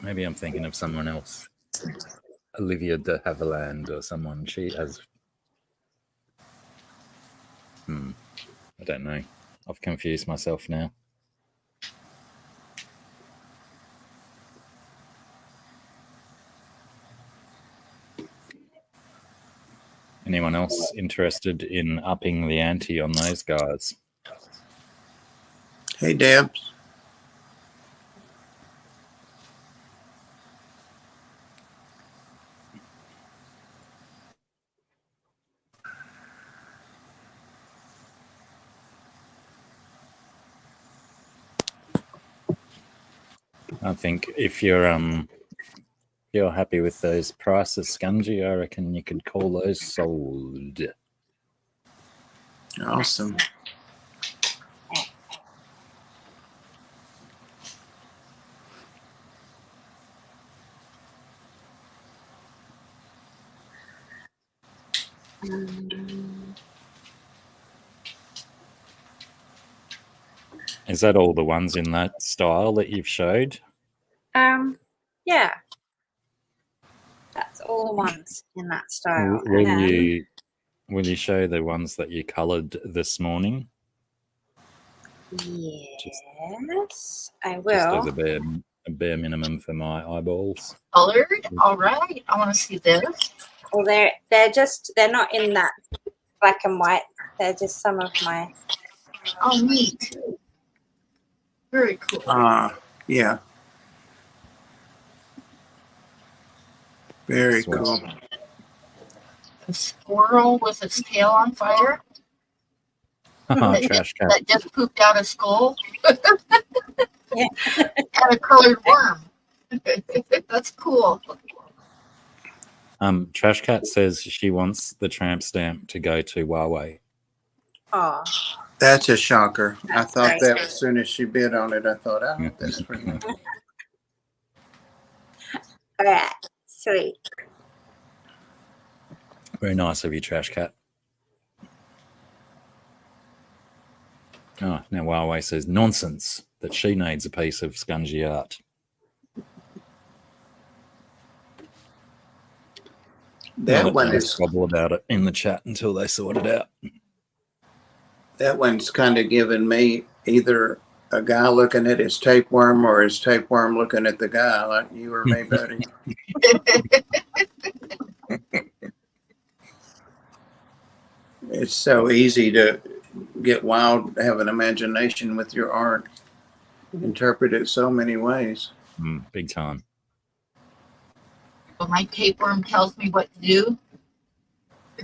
D: Maybe I'm thinking of someone else. Olivia de Havilland or someone. She has. I don't know. I've confused myself now. Anyone else interested in upping the ante on those guys?
F: Hey, Debs.
D: I think if you're happy with those prices, Scungy, I reckon you could call those sold.
F: Awesome.
D: Is that all the ones in that style that you've showed?
B: Yeah. That's all the ones in that style.
D: Will you show the ones that you coloured this morning?
B: Yes, I
D: Just
B: will.
D: as a bare minimum for my eyeballs.
A: Colored. All right. I want to see this.
B: Well, they're not in that black and white. They're just some of my.
A: Oh, neat. Very cool.
F: Yeah. Very
D: Sweet.
F: cool.
A: A squirrel with its tail on fire.
D: Trash cat.
A: That just pooped out a skull.
B: Yeah.
A: And a colored worm. That's cool.
D: Trash cat says she wants the tramp stamp to go to Huawei.
B: Oh,
F: That's a shocker. I thought
B: Right.
F: that as soon as she bid on it, I thought, oh, that's pretty good.
B: all right, sweet.
D: Very nice of you, Trash Cat. Oh, now Huawei says nonsense that she needs a piece of Scungy art.
F: That one
D: I'll
F: is
D: squabble about it in the chat until they sort it out.
F: that one's kind of giving me either a guy looking at his tapeworm or his tapeworm looking at the guy, like you or me, buddy. It's so easy to get wild, have an imagination with your art. Interpret it so many ways.
D: Big time.
A: When my tapeworm tells me what to do,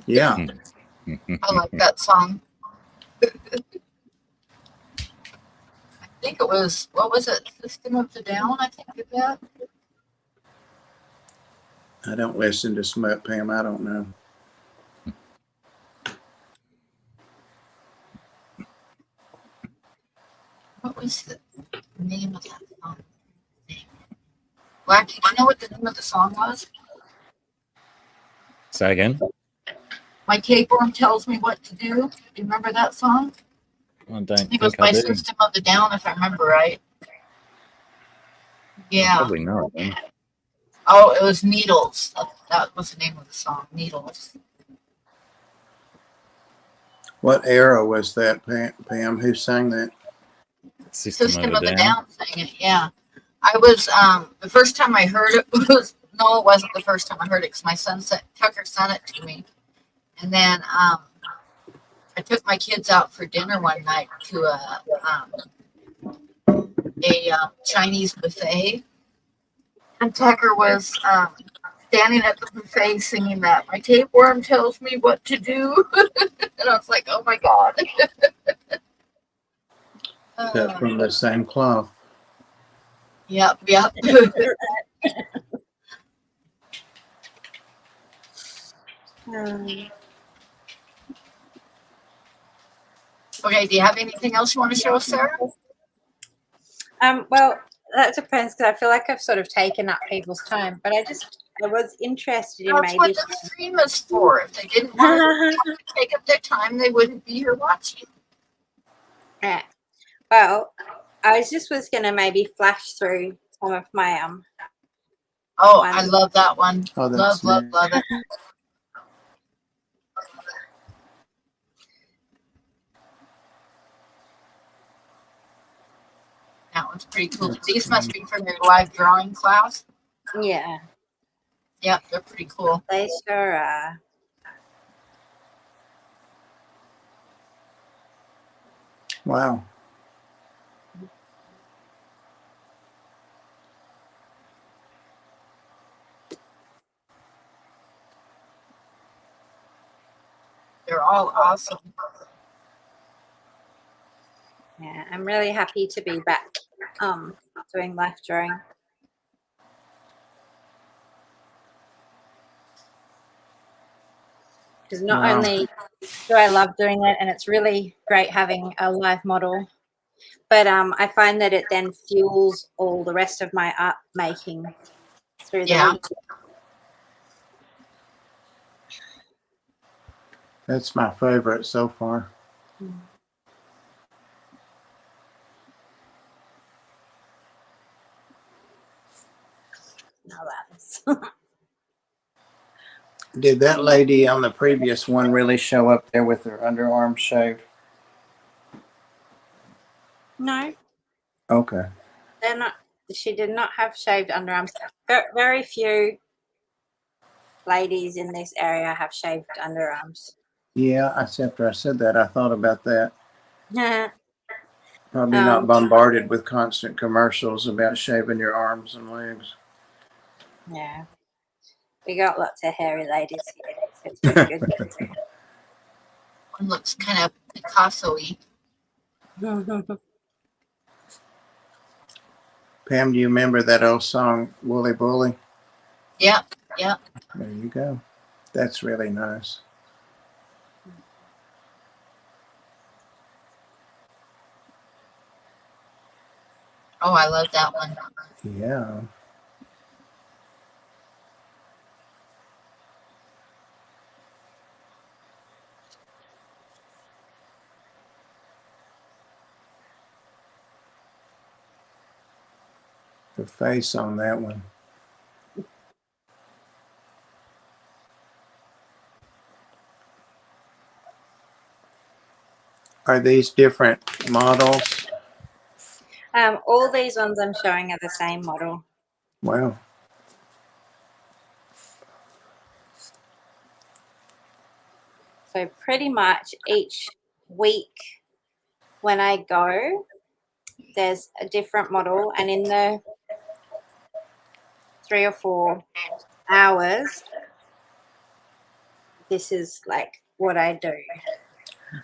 F: Yeah.
A: I like that song. I think it was, what was it? System of the Down, I think of that.
F: I don't listen to Smut, Pam. I don't know.
A: What was the name of that song? Blackie, do you know what the name of the song was?
D: Say again.
A: My tapeworm tells me what to do. Do you remember that song?
D: I
A: I
D: don't
A: think it was
D: think
A: by
D: I do.
A: System of the Down, if I remember right. Yeah.
D: Probably not. Then.
A: Oh, it was Needles. That was the name of the song, Needles.
F: What era was that, Pam? Who sang that?
D: System of a Down.
A: Down sang it, yeah. I was, the first time I heard it was, no, it wasn't the first time I heard it, because my son Tucker sent it to me. And then, I took my kids out for dinner one night to a Chinese buffet. And Tucker was, standing at the buffet singing that. My tapeworm tells me what to do. And I was like, oh my God.
F: Cut from the same cloth.
A: Yep, yep. Okay, do you have anything else you want to show us, Sarah?
B: Well, that depends, because I feel like I've sort of taken up people's time, but I was interested in
A: That's
B: maybe.
A: what the stream is for. If they didn't want to take up their time, they wouldn't be here watching.
B: Yeah. Well, I was gonna maybe flash through some of my
A: Oh, I love that one.
F: Oh, that's
A: Love
F: nice.
A: it. That one's pretty cool. These must be from your live drawing class.
B: Yeah,
A: Yep, they're pretty cool.
B: they sure are.
F: Wow.
A: They're all awesome.
B: Yeah, I'm really happy to be back doing life drawing. Because not
F: Wow.
B: only do I love doing it, and it's really great having a live model, but I find that it then fuels all the rest of my art making through the week.
F: That's my favorite so far.
B: Now that is.
F: Did that lady on the previous one really show up there with her underarm shaved?
B: No,
F: Okay.
B: they're not. She did not have shaved underarms. Very few ladies in this area have shaved underarms.
F: Yeah, after I said that, I thought about that.
B: Yeah.
F: Probably not bombarded with constant commercials about shaving your arms and legs.
B: Yeah. We got lots of hairy ladies here. It's pretty good.
A: One looks kind of Picasso-y.
F: Pam, do you remember that old song, Wooly Bully?
A: Yep.
F: There you go. That's really nice.
A: Oh, I love that one.
F: Yeah. The face on that one. Are these different models?
B: All these ones I'm showing are the same model.
F: Wow.
B: So pretty much each week when I go, there's a different model, and in the 3 or 4 hours, this is like what I do.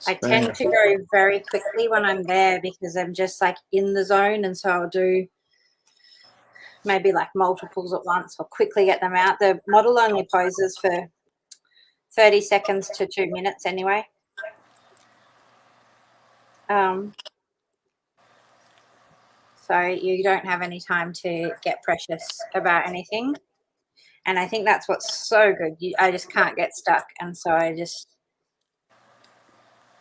B: I tend to go very quickly when I'm there because I'm just like in the zone, and so I'll do maybe like multiples at once or quickly get them out. The model only poses for 30 seconds to 2 minutes anyway. So you don't have any time to get precious about anything. And I think that's what's so good. I just can't get stuck. And so I just,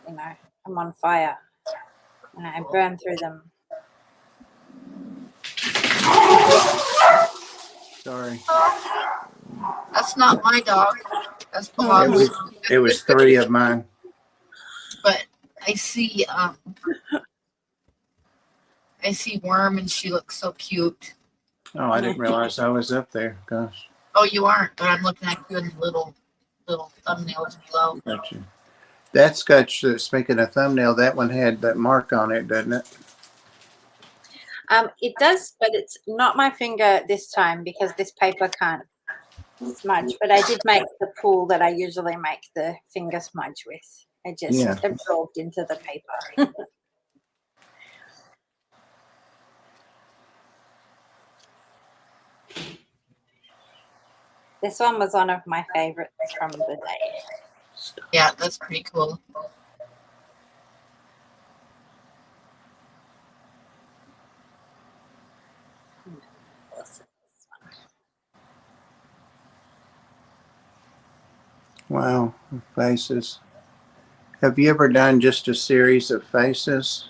B: you know, I'm on fire and I burn through them.
F: Sorry.
A: That's not my dog. That's belongs.
F: It was 3 of mine.
A: But I see Worm, and she looks so cute.
F: Oh, I didn't realize I was up there. Gosh.
A: Oh, you aren't, but I'm looking at you in the little thumbnails below.
F: Gotcha. That's got, speaking of thumbnail, that one had that mark on it, doesn't it?
B: It does, but it's not my finger this time because this paper can't smudge. But I did make the pool that I usually make the finger smudge with. It just absorbed into the paper. This one was one of my favorites from the day.
A: Yeah, that's pretty cool.
F: Wow, faces. Have you ever done just a series of faces?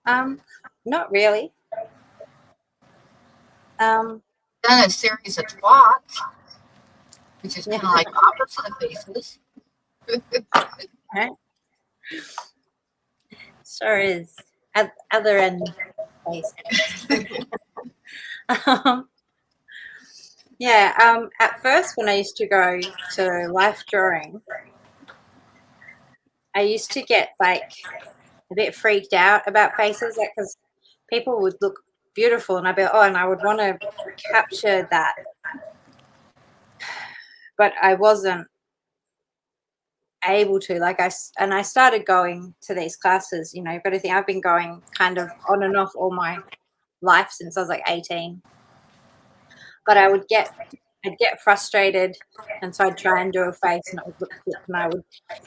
B: Not really.
A: Done a series of twats, which is kind of like opposite of faces.
B: Right. Sure is other end faces. At first when I used to go to life drawing, I used to get like a bit freaked out about faces, like because people would look beautiful and I'd be and I would want to capture that, but I wasn't able to. I started going to these classes, you know, you've got to think I've been going kind of on and off all my life since I was like 18. But I'd get frustrated, and so I'd try and do a face and it would look good and I would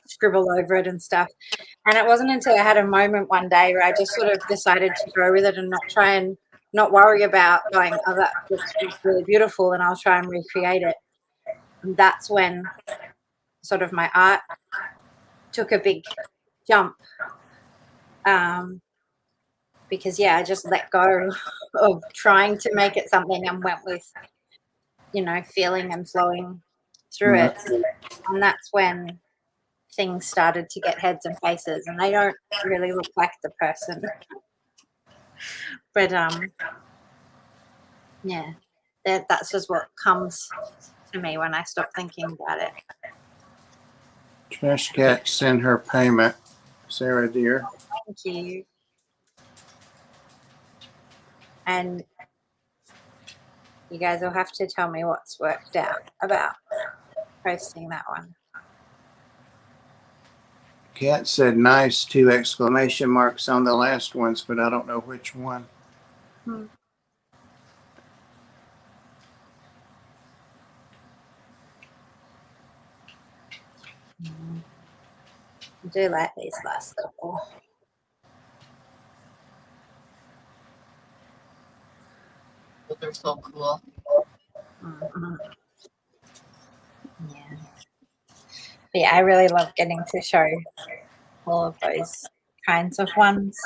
B: scribble over it and stuff. And it wasn't until I had a moment one day where I just sort of decided to go with it and not worry about going, oh, that looks really beautiful, and I'll try and recreate it. And that's when sort of my art took a big jump. Because I just let go of trying to make it something and went with, you know, feeling and flowing through it. And that's when things started to get heads and faces, and they don't really look like the person. But that's just what comes to me when I stop thinking about it.
F: Trash Cat send her payment, Sarah dear.
B: Thank you. And you guys will have to tell me what's worked out about posting that one.
F: Cat said nice, 2 exclamation marks on the last ones, but I don't know which one.
B: I do like these last couple.
A: They're so cool.
B: Yeah, I really love getting to show all of those kinds of ones.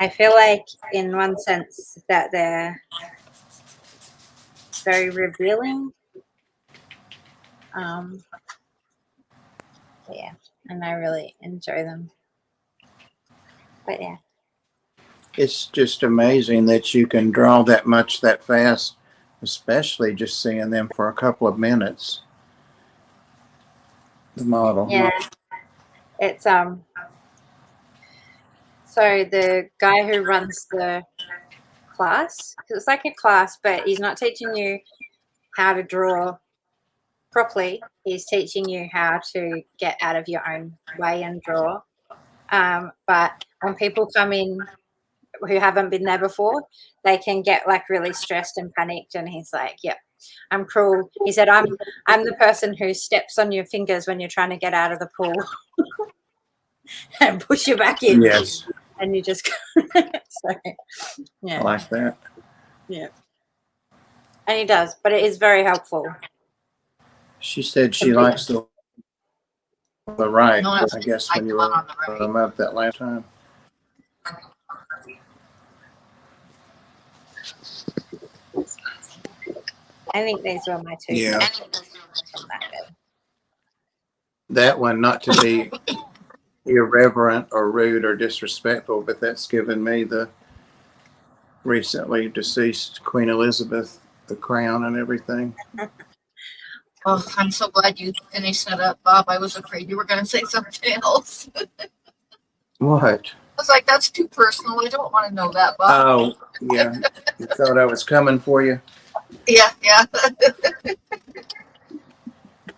B: I feel like in one sense that they're very revealing. And I really enjoy them. But yeah.
F: It's just amazing that you can draw that much that fast, especially just seeing them for a couple of minutes. The model.
B: Yeah. It's so the guy who runs the class, 'cause it's like a class, but he's not teaching you how to draw properly. He's teaching you how to get out of your own way and draw. But when people come in who haven't been there before, they can get like really stressed and panicked. And he's like, "Yep, I'm cruel." He said, I'm the person who steps on your fingers when you're trying to get out of the pool and push you back in."
F: Yes,
B: And you just so
F: I
B: yeah,
F: like that.
B: yeah. And he does, but it is very helpful.
F: She said she likes the right.
A: No,
F: I guess when you were
A: on the right.
F: up that last time.
B: I think these were my two.
F: Yeah.
B: favorites from that day.
F: That one, not to be irreverent or rude or disrespectful, but that's given me the recently deceased Queen Elizabeth, the crown and everything.
A: Oh, I'm so glad you finished that up, Bob. I was afraid you were going to say something else.
F: What?
A: I was like, that's too personal. I don't want to know that, Bob.
F: Oh, yeah. You thought I was coming for you?
A: Yeah, yeah.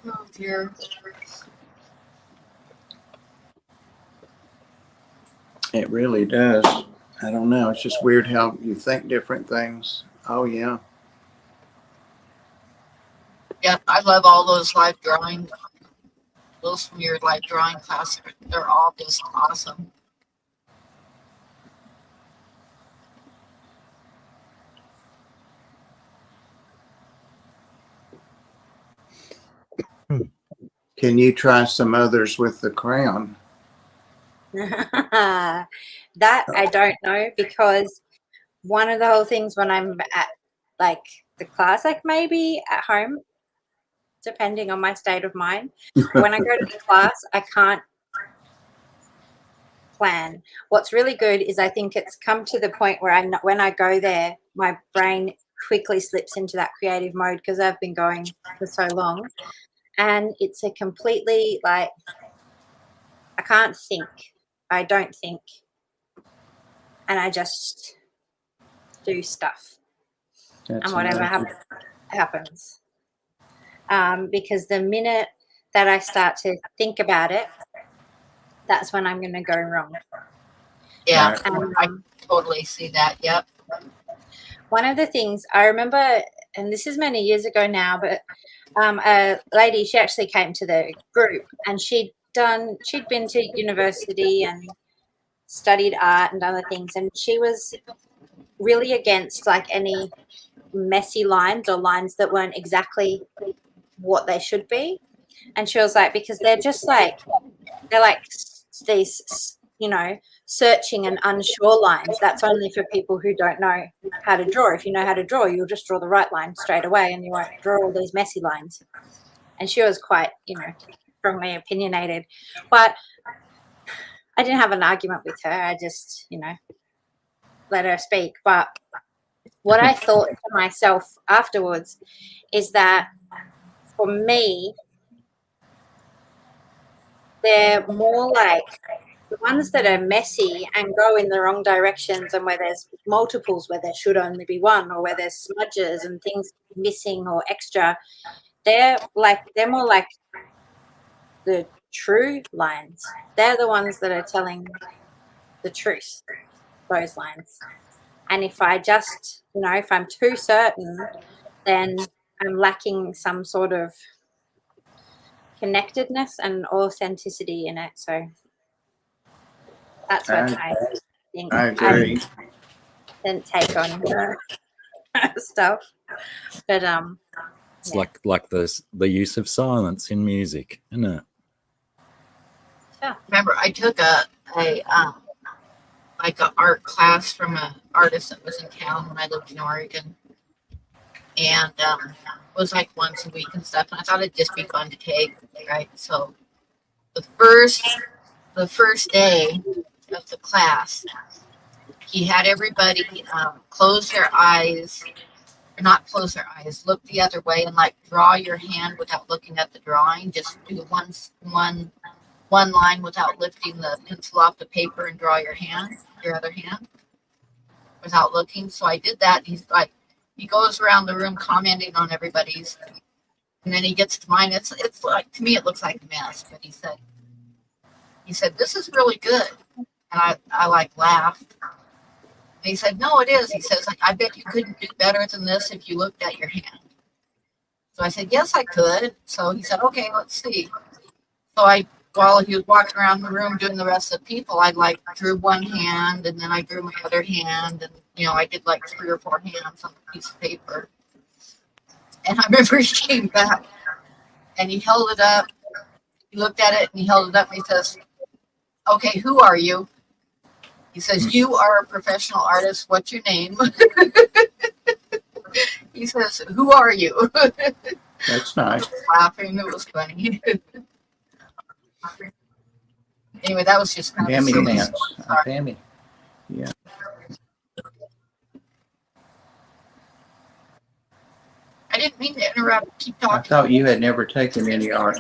A: Oh, dear.
F: It really does. I don't know. It's just weird how you think different things. Oh, yeah.
A: Yeah, I love all those live drawing, those from your live drawing class. They're all just awesome.
F: Can you try some others with the crown?
B: That I don't know, because one of the whole things when I'm at like the class, like maybe at home, depending on my state of mind, when I go to the class, I can't plan. What's really good is I think it's come to the point where when I go there, my brain quickly slips into that creative mode because I've been going for so long, and it's a completely like I can't think. I don't think, and I just do stuff,
F: That's
B: and whatever
F: amazing.
B: happens. Because the minute that I start to think about it, that's when I'm going to go wrong.
A: Yeah,
F: Right.
A: I totally see that. Yep.
B: One of the things I remember, and this is many years ago now, but a lady, she actually came to the group, and she'd been to university and studied art and other things, and she was really against like any messy lines or lines that weren't exactly what they should be. And she was like, because they're like these, searching and unsure lines. That's only for people who don't know how to draw. If you know how to draw, you'll just draw the right line straight away, and you won't draw all these messy lines. And she was quite, strongly opinionated, but I didn't have an argument with her. I just, let her speak. But what I thought to myself afterwards is that for me, they're more like the ones that are messy and go in the wrong directions, and where there's multiples where there should only be one, or where there's smudges and things missing or extra. They're more like the true lines. They're the ones that are telling the truth, those lines. And if I just, if I'm too certain, then I'm lacking some sort of connectedness and authenticity in it. So that's what I think.
F: I agree.
B: I didn't take on stuff, but
D: It's like the use of silence in music, isn't it?
B: yeah.
A: Remember, I took a art class from an artist that was in town when I lived in Oregon, and it was like once a week and stuff. And I thought it'd just be fun to take, right? So the first day of the class, he had everybody close their eyes, or not close their eyes, look the other way, and like draw your hand without looking at the drawing. Just do one one line without lifting the pencil off the paper and draw your other hand, without looking. So I did that. And he's like, he goes around the room commenting on everybody's, and then he gets to mine. It's like, to me, it looks like a mess. But he said, this is really good. And I like laughed. And he said, no, it is. He says, like, I bet you couldn't do better than this if you looked at your hand. So I said, yes, I could. So he said, okay, let's see. So while he was walking around the room doing the rest of the people, I like drew one hand, and then I drew my other hand, and I did like 3 or 4 hands on a piece of paper. And I remember he came back and he held it up. He looked at it and he held it up and he says, okay, who are you? He says, you are a professional artist. What's your name? He says, who are you?
F: That's nice.
A: Laughing. It was funny. Anyway, that was just kind of
F: Tammy
A: silly.
F: dance. Tammy. Yeah.
A: I didn't mean to interrupt. Keep
F: I
A: talking.
F: thought you had never taken any art.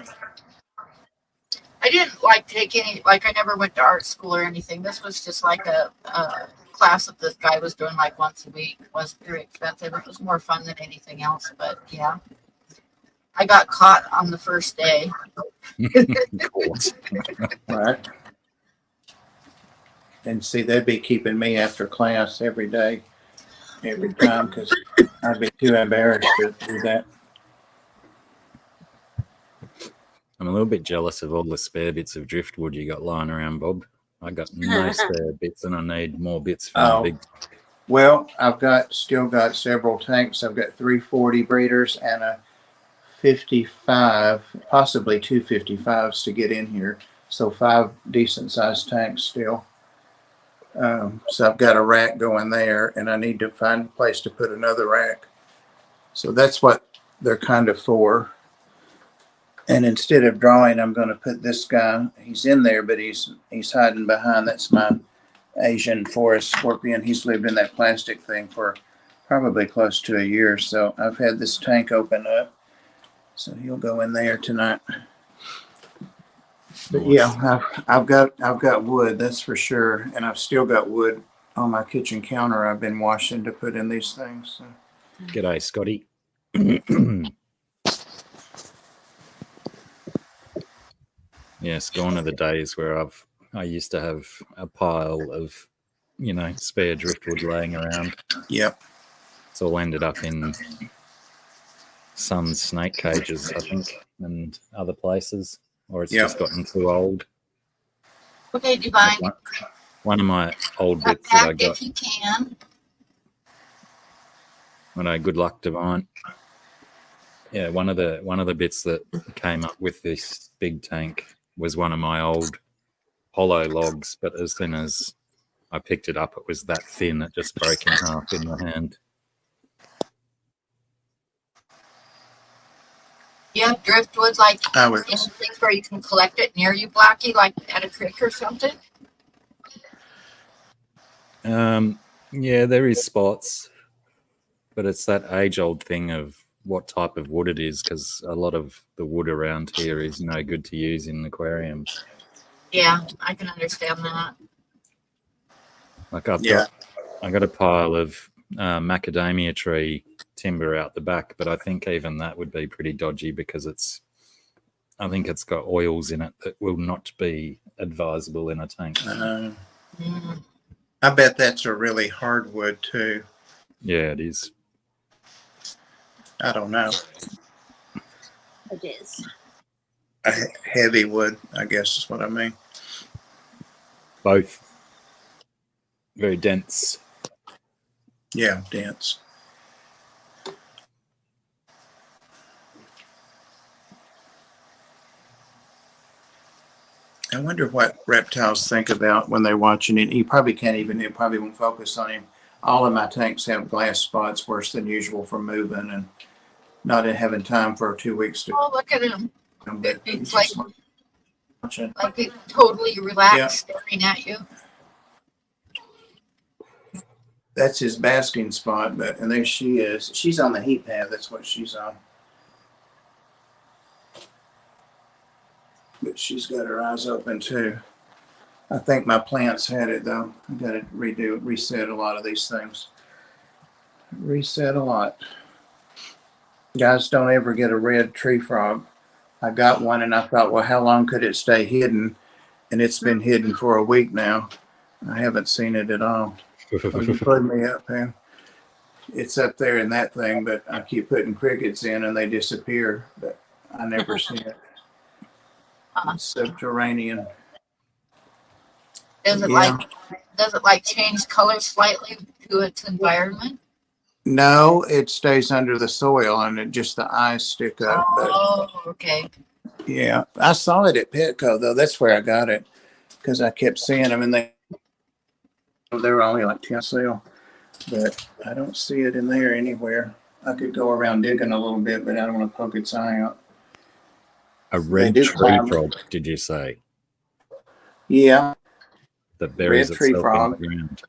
A: I didn't take any, I never went to art school or anything. This was just like a class that this guy was doing like once a week. It wasn't very expensive. It was more fun than anything else, but yeah. I got caught on the first day.
F: Right. And see, they'd be keeping me after class every day, every time, because I'd be too embarrassed to do that.
D: I'm a little bit jealous of all the spare bits of driftwood you got lying around, Bob. I got no spare bits, and I need more bits for my big.
F: Well, I've still got several tanks. I've got 340 breeders and a 55, possibly 2 55s to get in here. So 5 decent sized tanks still. So I've got a rack going there, and I need to find a place to put another rack. So that's what they're kind of for. And instead of drawing, I'm going to put this guy. He's in there, but he's hiding behind. That's my Asian forest scorpion. He's lived in that plastic thing for probably close to a year. So I've had this tank open up. So he'll go in there tonight. But yeah, I've got wood, that's for sure, and I've still got wood on my kitchen counter. I've been washing to put in these things. So.
D: G'day, Scotty. Yes, gone are the days where I used to have a pile of, spare driftwood laying around.
F: Yep.
D: It's all ended up in some snake cages, I think, and other places, or it's just gotten too old.
A: Okay, Divine.
D: One of my old
A: Come
D: bits that I
A: back
D: got.
A: if you can.
D: Good luck, Divine. Yeah, one of the bits that came up with this big tank was one of my old hollow logs, but as soon as I picked it up, it was that thin it just broke in half in my hand.
A: You have driftwood like
F: I
A: in
F: was.
A: things where you can collect it near you, Blackie, like at a creek or something?
D: Yeah, there is spots, but it's that age-old thing of what type of wood it is, because a lot of the wood around here is no good to use in aquariums.
A: Yeah, I can understand that.
D: Like I got a pile of macadamia tree timber out the back, but I think even that would be pretty dodgy because I think it's got oils in it that will not be advisable in a tank.
F: I bet that's a really hard wood too.
D: Yeah, it is.
F: I don't know.
B: It is.
F: A heavy wood, I guess is what I mean.
D: Both. Very dense.
F: Yeah, dense. I wonder what reptiles think about when they're watching it. He probably won't focus on him. All of my tanks have glass spots worse than usual from moving and not having time for 2 weeks to.
A: Oh, look at him.
F: But
A: It's
F: just
A: like
F: watching.
A: it totally relaxed staring at you.
F: That's his basking spot, and there she is. She's on the heat pad. That's what she's on. But she's got her eyes open too. I think my plants had it though. I got to reset a lot of these things. Reset a lot. Guys, don't ever get a red tree frog. I got one and I thought, well, how long could it stay hidden? And it's been hidden for a week now. I haven't seen it at all. Oh, you put me up, man. It's up there in that thing, but I keep putting crickets in and they disappear. But I never see it. It's subterranean.
A: Does it
F: Yeah.
A: like change color slightly to its environment?
F: No, it stays under the soil and it just the eyes stick up. But
A: Oh, okay.
F: yeah, I saw it at Petco though. That's where I got it because I kept seeing them and they were only like 10 sale. But I don't see it in there anywhere. I could go around digging a little bit, but I don't want to poke its eye out.
D: A red
F: do
D: tree
F: climb.
D: frog, did you say?
F: Yeah,
D: That buries
F: Red tree
D: itself in
F: frog.
D: the ground.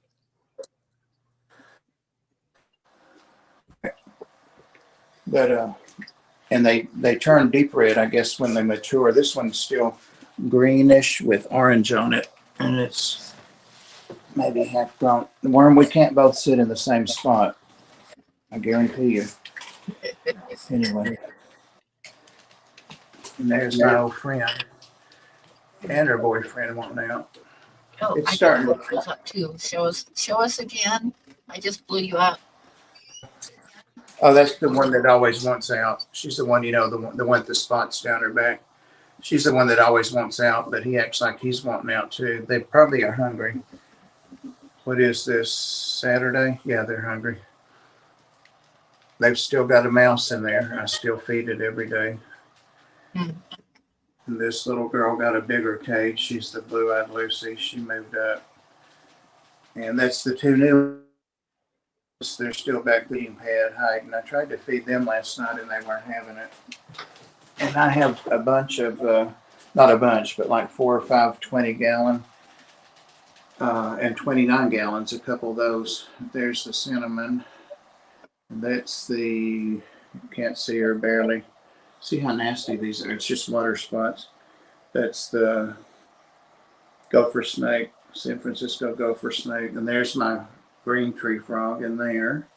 F: but and they turn deep red, I guess, when they mature. This one's still greenish with orange on it, and it's maybe half grown. The worm, we can't both sit in the same spot. I guarantee you. Anyway, and there's my old friend and her boyfriend wanting out.
A: Oh,
F: It's
A: I
F: starting
A: got
F: to-
A: photos up too. Show us again. I just blew you up.
F: Oh, that's the one that always wants out. She's the one, the one with the spots down her back. She's the one that always wants out, but he acts like he's wanting out too. They probably are hungry. What is this, Saturday? Yeah, they're hungry. They've still got a mouse in there. I still feed it every day.
A: Hmm.
F: And this little girl got a bigger cage. She's the blue-eyed Lucy. She moved up. And that's the two new. They're still back feeding pad hiding. I tried to feed them last night and they weren't having it. And I have a bunch of, not a bunch, but like 4 or 5 20-gallon and 29 gallons, a couple of those. There's the cinnamon. That's the, can't see her barely. See how nasty these are. It's just water spots. That's the gopher snake, San Francisco gopher snake. And there's my green tree frog in there.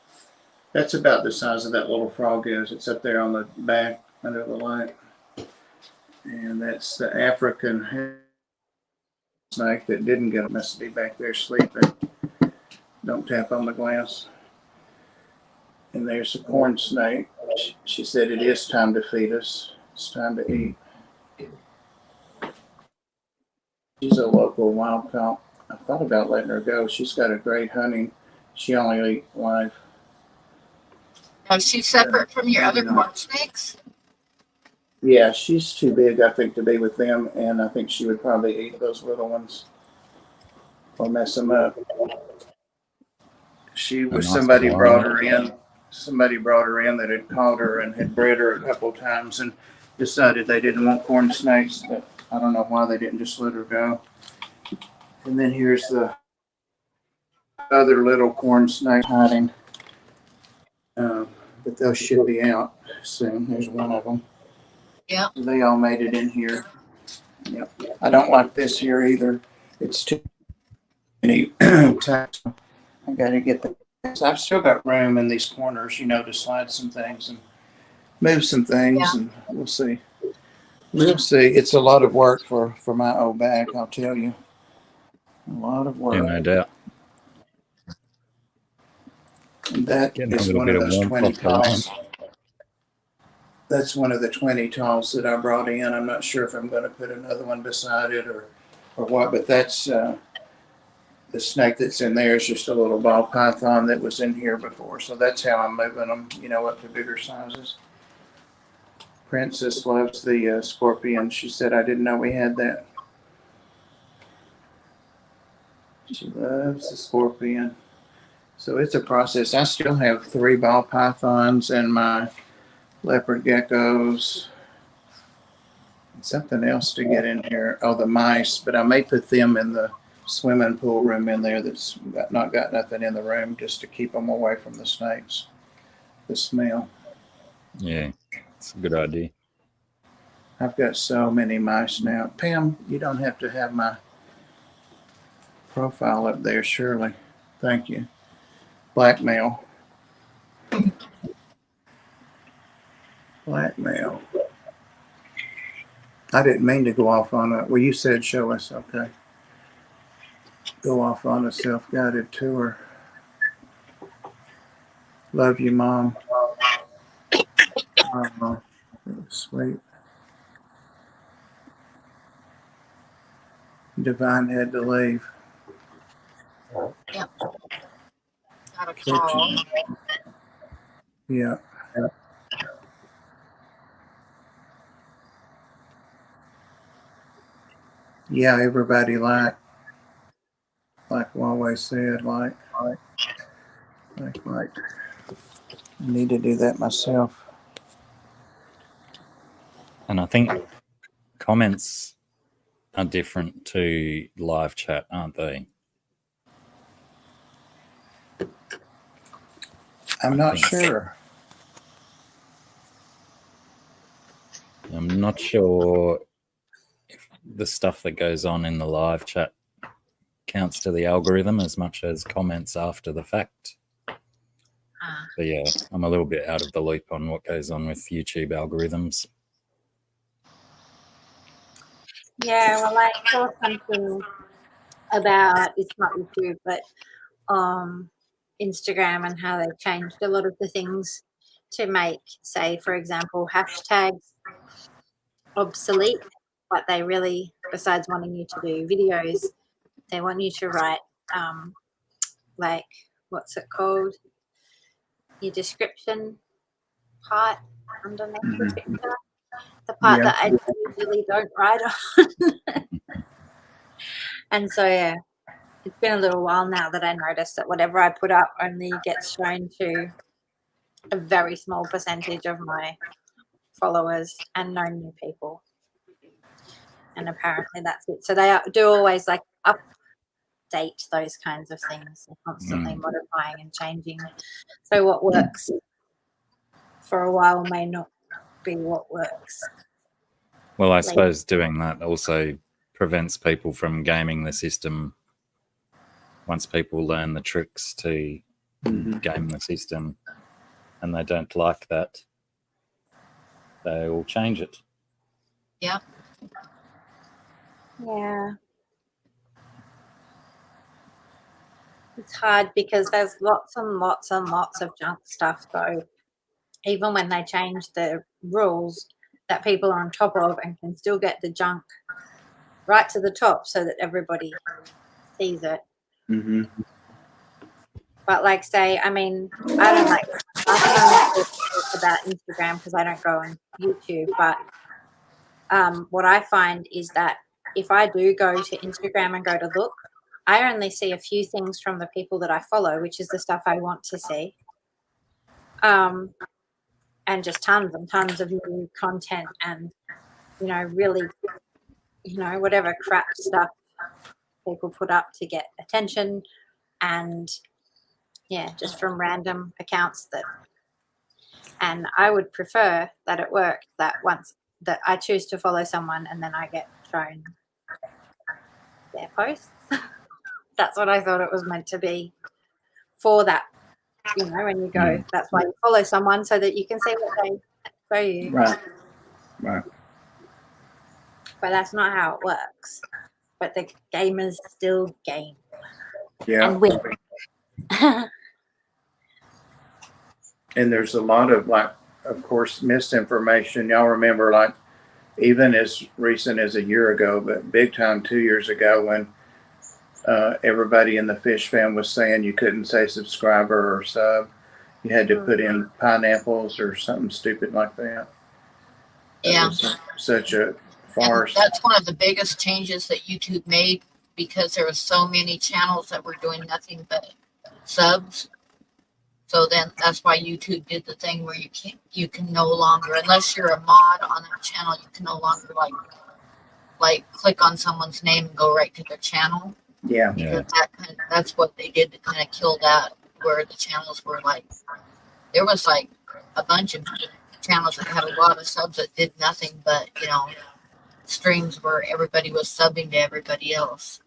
F: That's about the size of that little frog is. It's up there on the back under the light. And that's the African snake that didn't get it. Must be back there sleeping. Don't tap on the glass. And there's a corn snake. She said it is time to feed us. It's time to eat. She's a local wild caught. I thought about letting her go. She's got a great hunting. She only eat live.
A: Is she separate from your other corn snakes?
F: Yeah, she's too big, I think, to be with them, and I think she would probably eat those little ones or mess them up. She was somebody brought her in. Somebody brought her in that had caught her and had bred her a couple of times and decided they didn't want corn snakes, but I don't know why they didn't just let her go. And then here's the other little corn snake hiding. But those should be out soon. There's one of them.
A: Yeah.
F: They all made it in here. Yep. I don't like this here either. It's too many times. I got to get the. I've still got room in these corners, to slide some things and move some things, and we'll see. We'll see. It's a lot of work for my old back, I'll tell you. A lot of work.
D: Yeah, no doubt.
F: And that
D: Getting a
F: is
D: little
F: one
D: bit
F: of
D: of
F: those
D: warmth
F: 20
D: off the line.
F: talls. That's one of the 20 talls that I brought in. I'm not sure if I'm going to put another one beside it or what, but that's the snake that's in there is just a little ball python that was in here before. So that's how I'm moving them, up to bigger sizes. Princess loves the scorpion. She said, I didn't know we had that. She loves the scorpion. So it's a process. I still have 3 ball pythons and my leopard geckos. And something else to get in here. Oh, the mice. But I may put them in the swimming pool room in there that's not got nothing in the room just to keep them away from the snakes. The smell.
D: Yeah, it's a good idea.
F: I've got so many mice now. Pam, you don't have to have my profile up there, surely. Thank you. Blackmail. Blackmail. I didn't mean to go off on a. Well, you said show us. Okay. Go off on a self-guided tour. Love you, Mom. Oh, sweet. Divine had to leave.
A: Yep. Got a call.
F: Yeah. Yeah, everybody like Huawei said, like, I need to do that myself.
D: And I think comments are different to live chat, aren't they?
F: I'm not sure.
D: I'm not sure if the stuff that goes on in the live chat counts to the algorithm as much as comments after the fact. But yeah, I'm a little bit out of the loop on what goes on with YouTube algorithms.
B: Yeah, well, I saw something about, it's not YouTube, but Instagram, and how they've changed a lot of the things to make, say, for example, hashtags obsolete, but they really, besides wanting you to do videos, they want you to write, like, what's it called? Your description part underneath the picture. The part that I usually don't write on. And so, yeah, it's been a little while now that I noticed that whatever I put up only gets shown to a very small percentage of my followers and no new people. And apparently that's it. So they do always like update those kinds of things. They're constantly modifying and changing. So what works for a while may not be what works.
D: Well, I suppose doing that also prevents people from gaming the system. Once people learn the tricks to game the system and they don't like that, they will change it.
A: Yeah.
B: Yeah. It's hard because there's lots and lots and lots of junk stuff, though. Even when they change the rules that people are on top of and can still get the junk right to the top so that everybody sees it.
F: Mm-hmm.
B: But like, say, I mean, I don't like, I can only talk about Instagram because I don't go on YouTube, but what I find is that if I do go to Instagram and go to look, I only see a few things from the people that I follow, which is the stuff I want to see. And just tons and tons of new content and, you know, really, you know, whatever crap stuff people put up to get attention, and yeah, just from random accounts and I would prefer that it worked that once that I choose to follow someone and then I get shown their posts. That's what I thought it was meant to be for that, you know, when you go, that's why you follow someone, so that you can see what they show you.
F: Right.
B: But that's not how it works. But the gamers still game.
F: Yeah.
B: And win.
F: And there's a lot of, like, of course, misinformation. Y'all remember, like, even as recent as a year ago, but big time 2 years ago, when everybody in the Fish fam was saying you couldn't say subscriber or sub. You had to put in pineapples or something stupid like that.
A: Yeah.
F: Such a farce.
A: And that's one of the biggest changes that YouTube made, because there was so many channels that were doing nothing but subs. So then that's why YouTube did the thing where you can no longer, unless you're a mod on that channel, you can no longer like click on someone's name and go right to their channel.
F: Yeah.
A: Because that's what they did to kind of kill that, where the channels were like, there was like a bunch of channels that had a lot of subs that did nothing but, you know, streams where everybody was subbing to everybody else.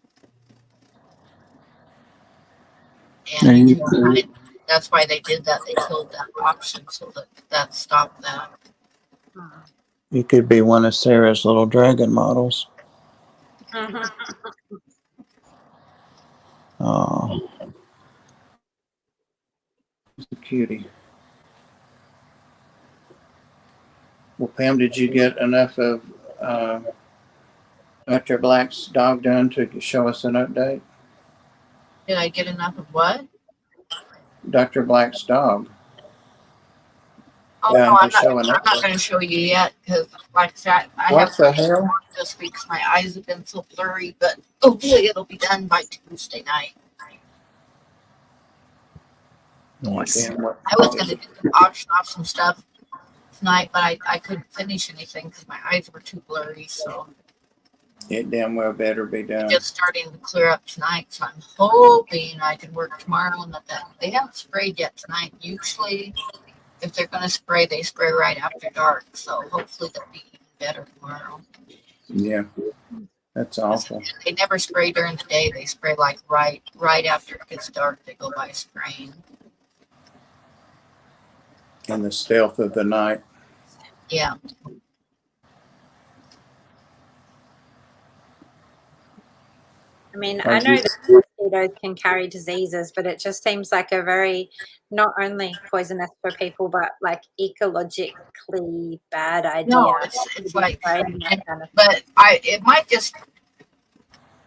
F: Are
A: And
F: you-
A: that's why they did that. They killed that option so that stopped that.
F: You could be one of Sarah's little dragon models.
B: Mhm.
F: Oh, a cutie. Well, Pam, did you get enough of Dr. Black's dog done to show us an update?
A: Did I get enough of what?
F: Dr. Black's dog.
A: Oh
F: Yeah,
A: no,
F: to
A: I'm not.
F: show an
A: I'm not
F: update.
A: going to show you yet because, like I said, I
F: What
A: have
F: the hell?
A: this week 'cause my eyes have been so blurry. But hopefully, it'll be done by Tuesday night.
D: Nice.
F: Damn, what-
A: I was going to auction off some stuff tonight, but I couldn't finish anything because my eyes were too blurry. So
F: It damn well better be done.
A: just starting to clear up tonight. So I'm hoping I can work tomorrow and that they haven't sprayed yet tonight. Usually, if they're going to spray, they spray right after dark. So hopefully, they'll be even better tomorrow.
F: Yeah, that's awful.
A: They never spray during the day. They spray like right after it gets dark. They go by spraying.
F: In the stealth of the night.
A: Yeah.
B: I mean,
F: Are
B: I know
F: you-
B: that mosquitoes can carry diseases, but it just seems like a very not only poisonous for people, but like ecologically bad idea.
A: No, it's like, but it might just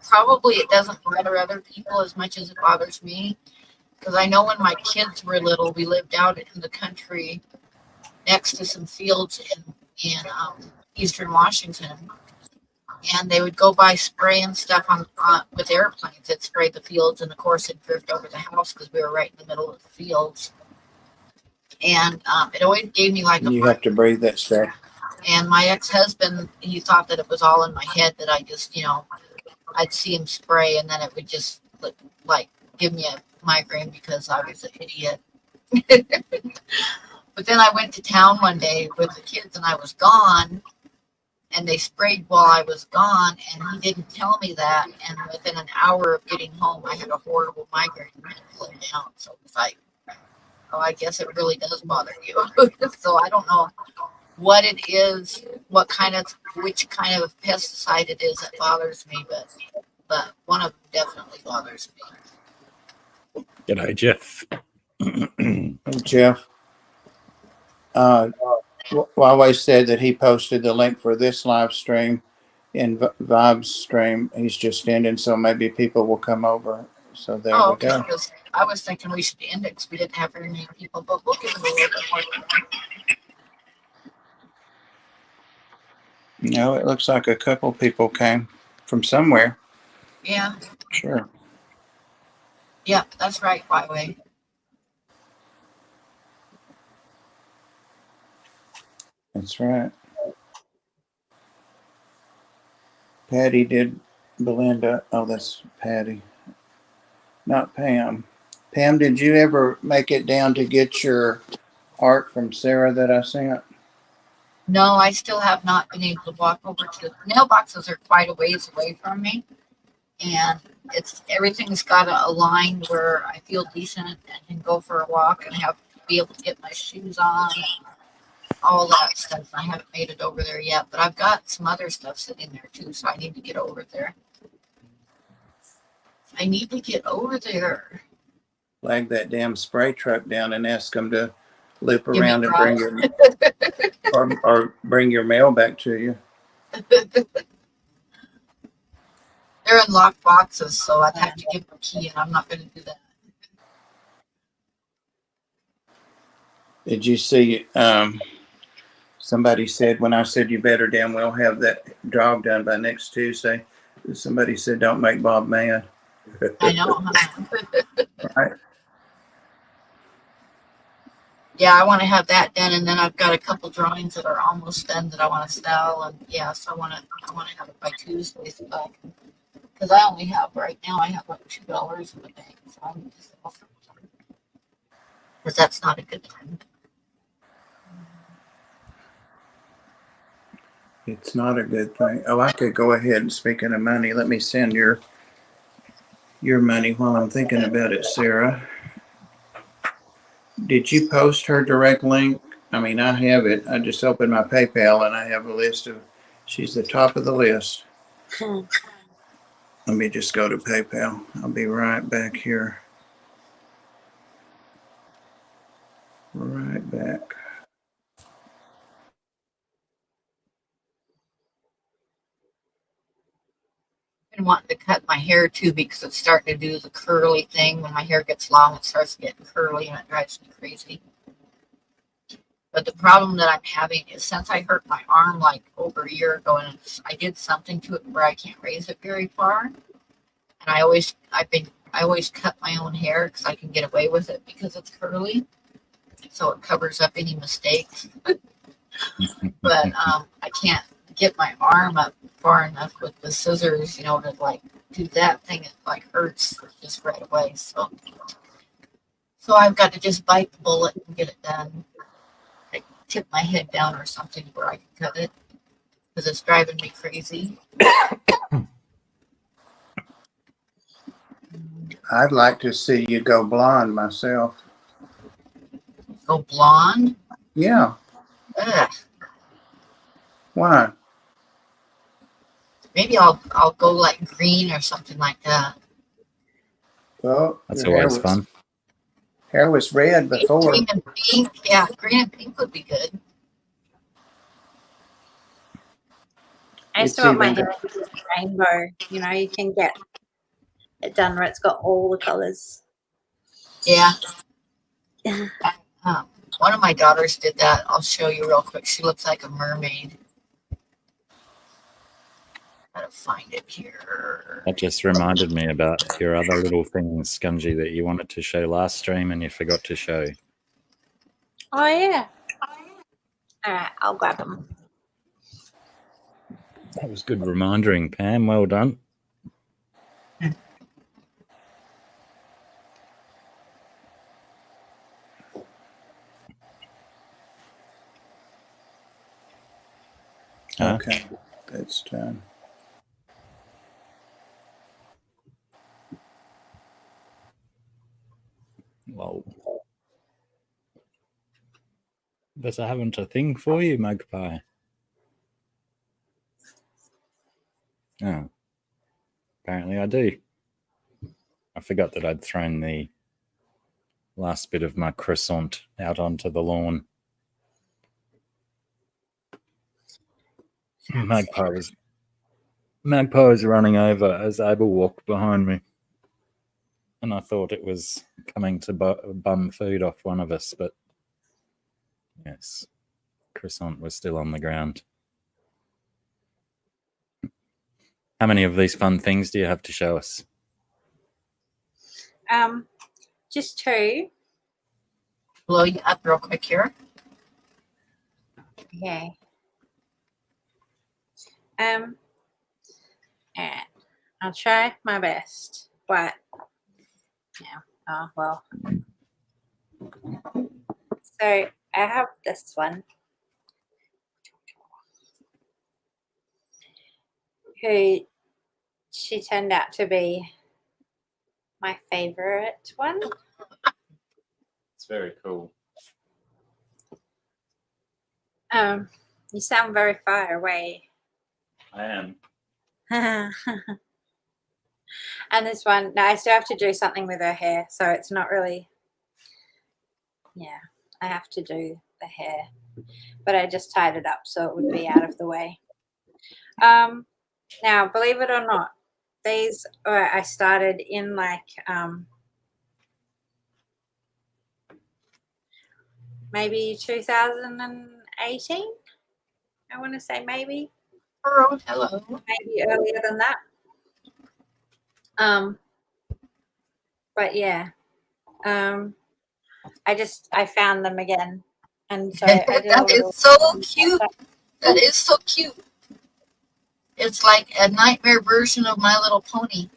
A: probably it doesn't bother other people as much as it bothers me. Because I know when my kids were little, we lived out in the country next to some fields in eastern Washington, and they would go by spraying stuff on with airplanes that sprayed the fields, and of course it drift over the house because we were right in the middle of the fields. And it always gave me like a
F: You have to breathe that stuff.
A: And my ex-husband, he thought that it was all in my head that I just, you know, I'd see him spray and then it would just like give me a migraine because I was an idiot. But then I went to town one day with the kids and I was gone and they sprayed while I was gone and he didn't tell me that. And within an hour of getting home, I had a horrible migraine and had to lay down. So it was like, oh, I guess it really does bother you. So I don't know what it is, which kind of pesticide it is that bothers me, but one of them definitely bothers me.
D: G'day, Jeff.
F: Hey, Jeff. Huawei said that he posted the link for this live stream in Vibe's stream. He's just ending, so maybe people will come over. So there we
A: Okay,
F: go.
A: because I was thinking we should end it 'cause we didn't have very many people, but we'll give them a little bit more time.
F: No, it looks like a couple people came from somewhere.
A: Yeah,
F: Sure.
A: yeah, that's right, by the way.
F: That's right. Patty did Belinda. Oh, that's Patty. Not Pam. Pam, did you ever make it down to get your art from Sarah that I sent?
A: No, I still have not been able to walk over to the mailboxes are quite a ways away from me. And everything's got a line where I feel decent and can go for a walk and be able to get my shoes on, all that stuff. I haven't made it over there yet, but I've got some other stuff sitting there too, so I need to get over there. I need to get over there.
F: Flag that damn spray truck down and ask them to loop
A: Give me
F: around and
A: drive.
F: bring your or bring your mail back to you.
A: They're in locked boxes, so I'd have to give them a key, and I'm not going to do that.
F: Did you see? Somebody said when I said you better damn well have that job done by next Tuesday. Somebody said don't make Bob mad.
A: I know. Huh?
F: Right.
A: Yeah, I want to have that done, and then I've got a couple drawings that are almost done that I want to sell, and yes, I want to have it by Tuesday, so because I only have right now I have like $2 in the bank, so I need to sell some. Because that's not a good time.
F: It's not a good thing. Oh, I could go ahead and speaking of money, let me send your money while I'm thinking about it, Sarah. Did you post her direct link? I mean, I have it. I just opened my PayPal and I have a list of, she's the top of the list. Let me just go to PayPal. I'll be right back here. Right back.
A: I've been wanting to cut my hair too because it's starting to do the curly thing. When my hair gets long, it starts getting curly and it drives me crazy. But the problem that I'm having is since I hurt my arm like over a year ago and I did something to it where I can't raise it very far. And I always cut my own hair because I can get away with it because it's curly. So it covers up any mistakes. But I can't get my arm up far enough with the scissors, you know, to like do that thing. It like hurts just right away. So I've got to just bite the bullet and get it done. I tip my head down or something where I can cut it because it's driving me crazy.
F: I'd like to see you go blonde myself.
A: Go blonde?
F: Yeah.
A: Ugh.
F: Why?
A: Maybe I'll go like green or something like that.
F: Well,
D: That's
F: your
D: always fun.
F: hair was red before.
A: Green and pink. Yeah, green and pink would be good.
B: I
F: It's
B: still want my
F: even
B: hair to be rainbow. You know, you can get it done where it's got all the colors.
A: Yeah. One of my daughters did that. I'll show you real quick. She looks like a mermaid. Gotta find it here.
D: That just reminded me about your other little thing, Scungy, that you wanted to show last stream and you forgot to show.
B: Oh, yeah. All right, I'll grab them.
D: That was good reminding, Pam. Well done. Huh?
F: Okay, that's done.
D: Well, but I haven't a thing for you, Magpie. Oh, apparently I do. I forgot that I'd thrown the last bit of my croissant out onto the lawn. Magpie was running over as Abel walked behind me. And I thought it was coming to bum food off one of us, but yes, croissant was still on the ground. How many of these fun things do you have to show us?
B: Just 2.
A: Blow you up real quick here.
B: Okay. And I'll try my best, but yeah. Oh well. So I have this one. Who she turned out to be my favorite one.
D: It's very cool.
B: You sound very far away.
D: I am.
B: And this one, no, I still have to do something with her hair, so it's not really, yeah, I have to do the hair, but I just tied it up so it would be out of the way. Now, believe it or not, these I started in like maybe 2018. I want to say maybe.
A: Oh, hello.
B: Maybe earlier than that. But yeah, I found them again, and so I did
A: That is so cute. That is so cute. It's like a nightmare version of My Little Pony.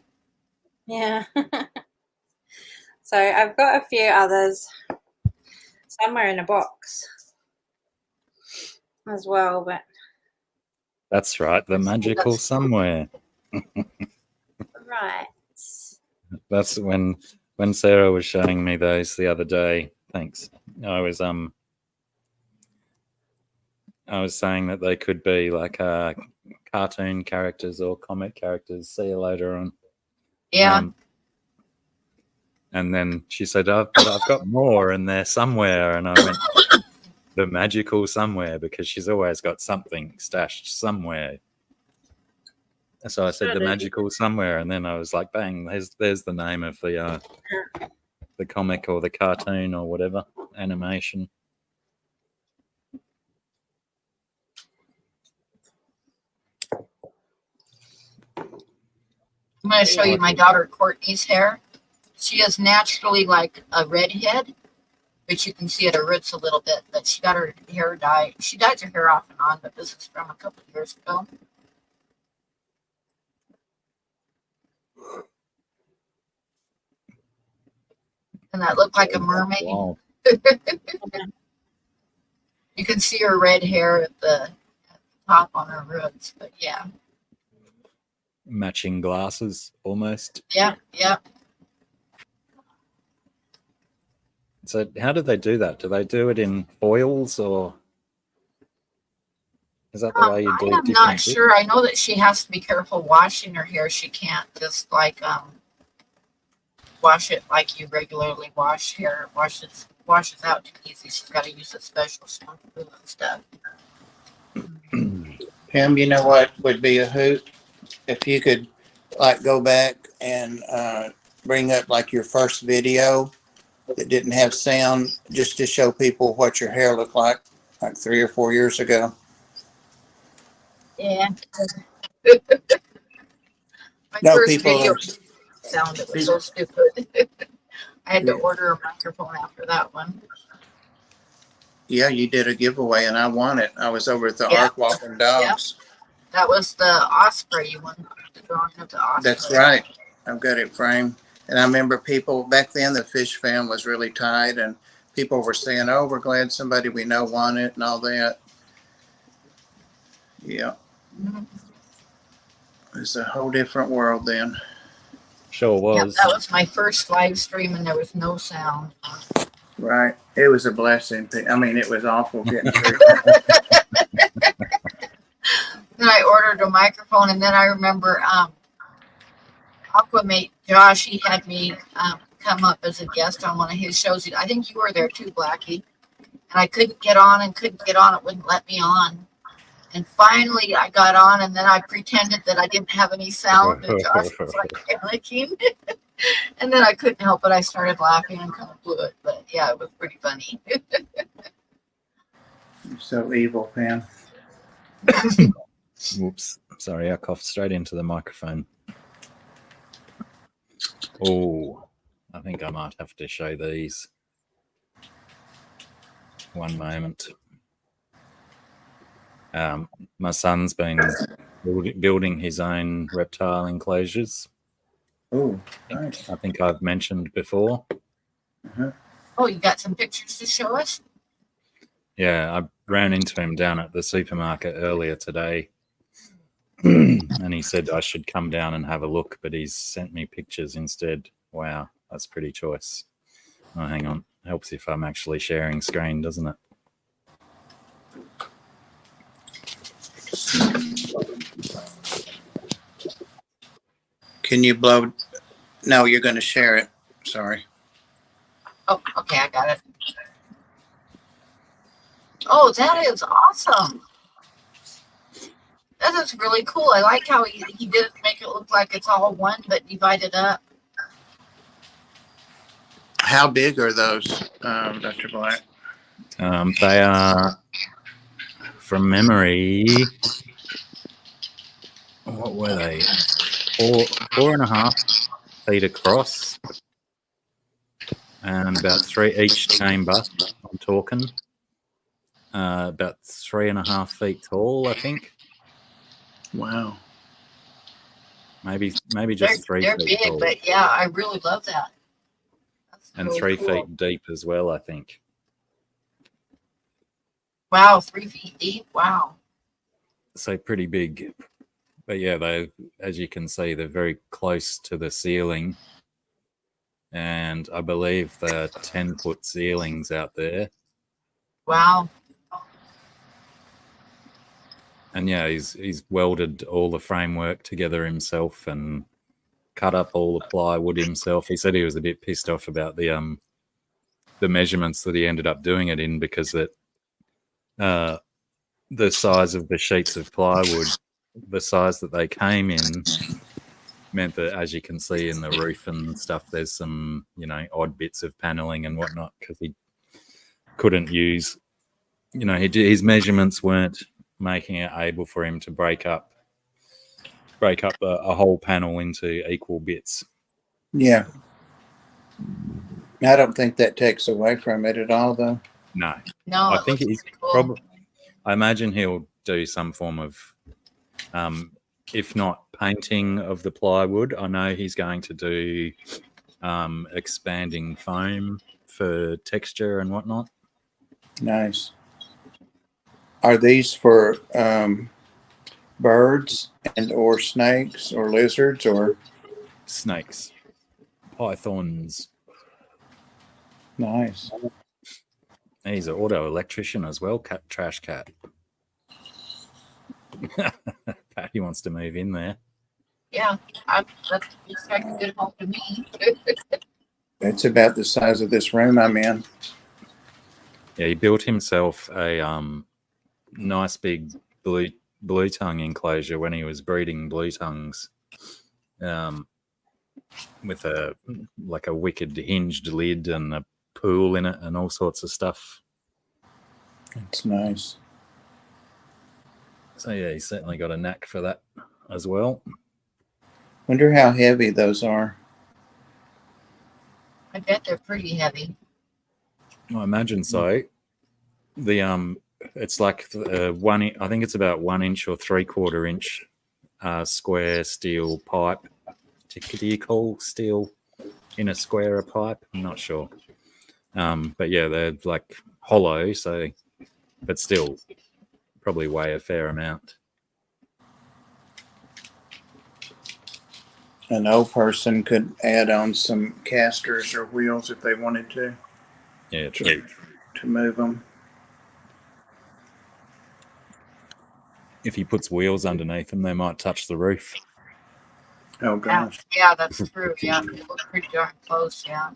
B: Yeah. So I've got a few others somewhere in a box as well, but
D: That's right. The magical
A: That's-
D: somewhere.
B: Right.
D: That's when Sarah was showing me those the other day. Thanks. I was saying that they could be like cartoon characters or comic characters. See you later on.
A: Yeah.
D: And then she said, I've got more and they're somewhere. And I went, the magical somewhere, because she's always got something stashed somewhere. So I said the magical somewhere, and then I was like, bang, there's the name of the comic or the cartoon or whatever animation.
A: I'm going to show you my daughter Courtney's hair. She is naturally like a redhead, but you can see at her roots a little bit. But she got her hair dyed. She dyes her hair off and on, but this is from a couple of years ago. And that looked like a mermaid.
D: Wow.
A: You can see her red hair at the top on her roots. But yeah,
D: Matching glasses almost.
A: yeah.
D: So how do they do that? Do they do it in foils, or is that the way you do it?
A: I'm not sure. I know that she has to be careful washing her hair. She can't just like wash it like you regularly wash hair. Washes out too easy. She's got to use a special shampoo and stuff.
F: Pam, you know what would be a hoot? If you could like go back and bring up like your first video that didn't have sound, just to show people what your hair looked like 3 or 4 years ago.
A: Yeah. My
F: No,
A: first
F: people
A: video
F: are-
A: sounded was so stupid. I had to order a microphone after that one.
F: Yeah, you did a giveaway and I won it. I was over at the
A: Yeah.
F: Ark walking dogs.
A: That was the Osprey one. The drawing of the Osprey.
F: That's right. I've got it framed. And I remember people back then, the fish fan was really tight and people were saying, oh, we're glad somebody we know won it and all that. Yeah.
A: Mhm.
F: It was a whole different world then.
D: Sure
A: Yeah,
D: was.
A: that was my first live stream and there was no sound.
F: Right. It was a blessing. I mean, it was awful getting through.
A: Then I ordered a microphone, and then I remember Aquamate Josh, he had me come up as a guest on one of his shows. I think you were there too, Blackie. And I couldn't get on. It wouldn't let me on. And finally I got on, and then I pretended that I didn't have any sound, and Josh was like panicking. And then I couldn't help it. I started laughing and kind of blew it. But yeah, it was pretty funny.
F: You're so evil, Pam.
D: Whoops. Sorry, I coughed straight into the microphone. Oh, I think I might have to show these. One moment. My son's been building his own reptile enclosures.
F: Oh, nice.
D: I think I've mentioned before.
A: Oh, you got some pictures to show us?
D: Yeah, I ran into him down at the supermarket earlier today. And he said I should come down and have a look, but he's sent me pictures instead. Wow, that's pretty choice. Oh, hang on. Helps if I'm actually sharing screen, doesn't it?
F: Can you blow? No, you're going to share it. Sorry.
A: Oh, okay, I got it. Oh, that is awesome. That is really cool. I like how he didn't make it look like it's all one, but divided up.
F: How big are those, Dr. Black?
D: They are, from memory, what were they? 4.5 feet across, and about 3 each chamber. I'm talking about 3.5 feet tall, I think.
F: Wow.
D: Maybe just 3
A: They're
D: feet
A: big,
D: tall,
A: but yeah, I really love that. That's
D: and
A: really
D: 3
A: cool.
D: feet deep as well, I think.
A: Wow, 3 feet deep. Wow.
D: So pretty big. But yeah, they, as you can see, they're very close to the ceiling. And I believe they're 10-foot ceilings out there.
A: Wow.
D: And yeah, he's welded all the framework together himself and cut up all the plywood himself. He said he was a bit pissed off about the measurements that he ended up doing it in, because that the size of the sheets of plywood, the size that they came in, meant that, as you can see in the roof and stuff, there's some, you know, odd bits of paneling and whatnot, because he couldn't use, you know, his measurements weren't making it able for him to break up a whole panel into equal bits.
F: Yeah. I don't think that takes away from it at all, though.
D: No,
A: No,
D: I
A: it
D: think
A: looks
D: he's
A: pretty cool.
D: probably. I imagine he'll do some form of, if not painting of the plywood. I know he's going to do expanding foam for texture and whatnot.
F: Nice. Are these for birds and or snakes or lizards or?
D: Snakes, pythons.
F: Nice.
D: He's an auto electrician as well. Trash cat. Patty wants to move in there.
A: Yeah, that's like a good home to me.
F: It's about the size of this room I'm in.
D: Yeah, he built himself a nice big blue tongue enclosure when he was breeding blue tongues, with a wicked hinged lid and a pool in it and all sorts of stuff.
F: It's nice.
D: So yeah, he's certainly got a knack for that as well.
F: Wonder how heavy those are.
A: I bet they're pretty heavy.
D: I imagine so. The it's like I think it's about 1 inch or 3/4 inch square steel pipe. Do you call steel in a square a pipe? I'm not sure. But yeah, they're like hollow, so, but still probably weigh a fair amount.
F: An old person could add on some casters or wheels if they wanted to
D: Yeah, true.
F: move them.
D: If he puts wheels underneath them, they might touch the roof.
F: Oh gosh.
A: Yeah, that's true. Yeah, it looks pretty darn close. Yeah.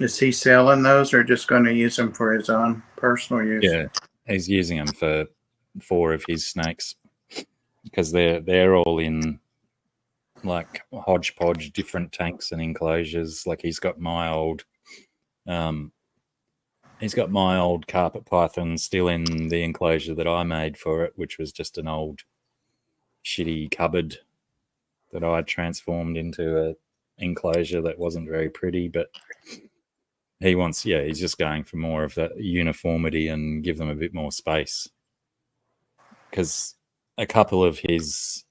F: Is he selling those or just going to use them for his own personal use?
D: Yeah, he's using them for 4 of his snakes, because they're all in like hodgepodge different tanks and enclosures. Like he's got my old carpet python still in the enclosure that I made for it, which was just an old shitty cupboard that I transformed into a enclosure that wasn't very pretty. But he's just going for more of that uniformity and give them a bit more space, because a couple of his,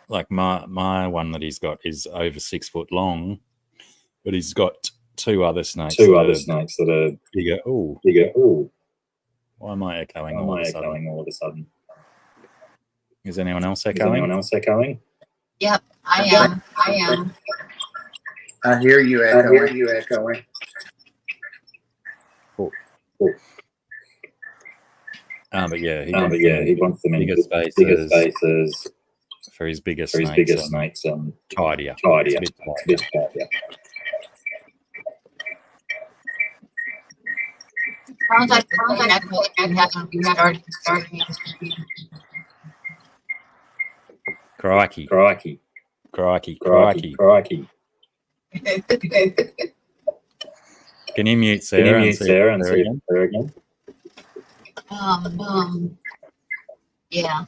D: like my one that he's got is over 6 foot long, but he's got 2 other snakes that are bigger. Oh, why am I echoing all of a sudden? Is anyone else echoing?
A: Yep, I am.
F: I hear you echoing.
D: Cool. But yeah, he wants them in bigger spaces for his bigger snakes. Tidier. It's a bit tidier.
A: Sounds like I haven't started.
D: Crikey. Can you mute Sarah and see her again?
A: Yeah.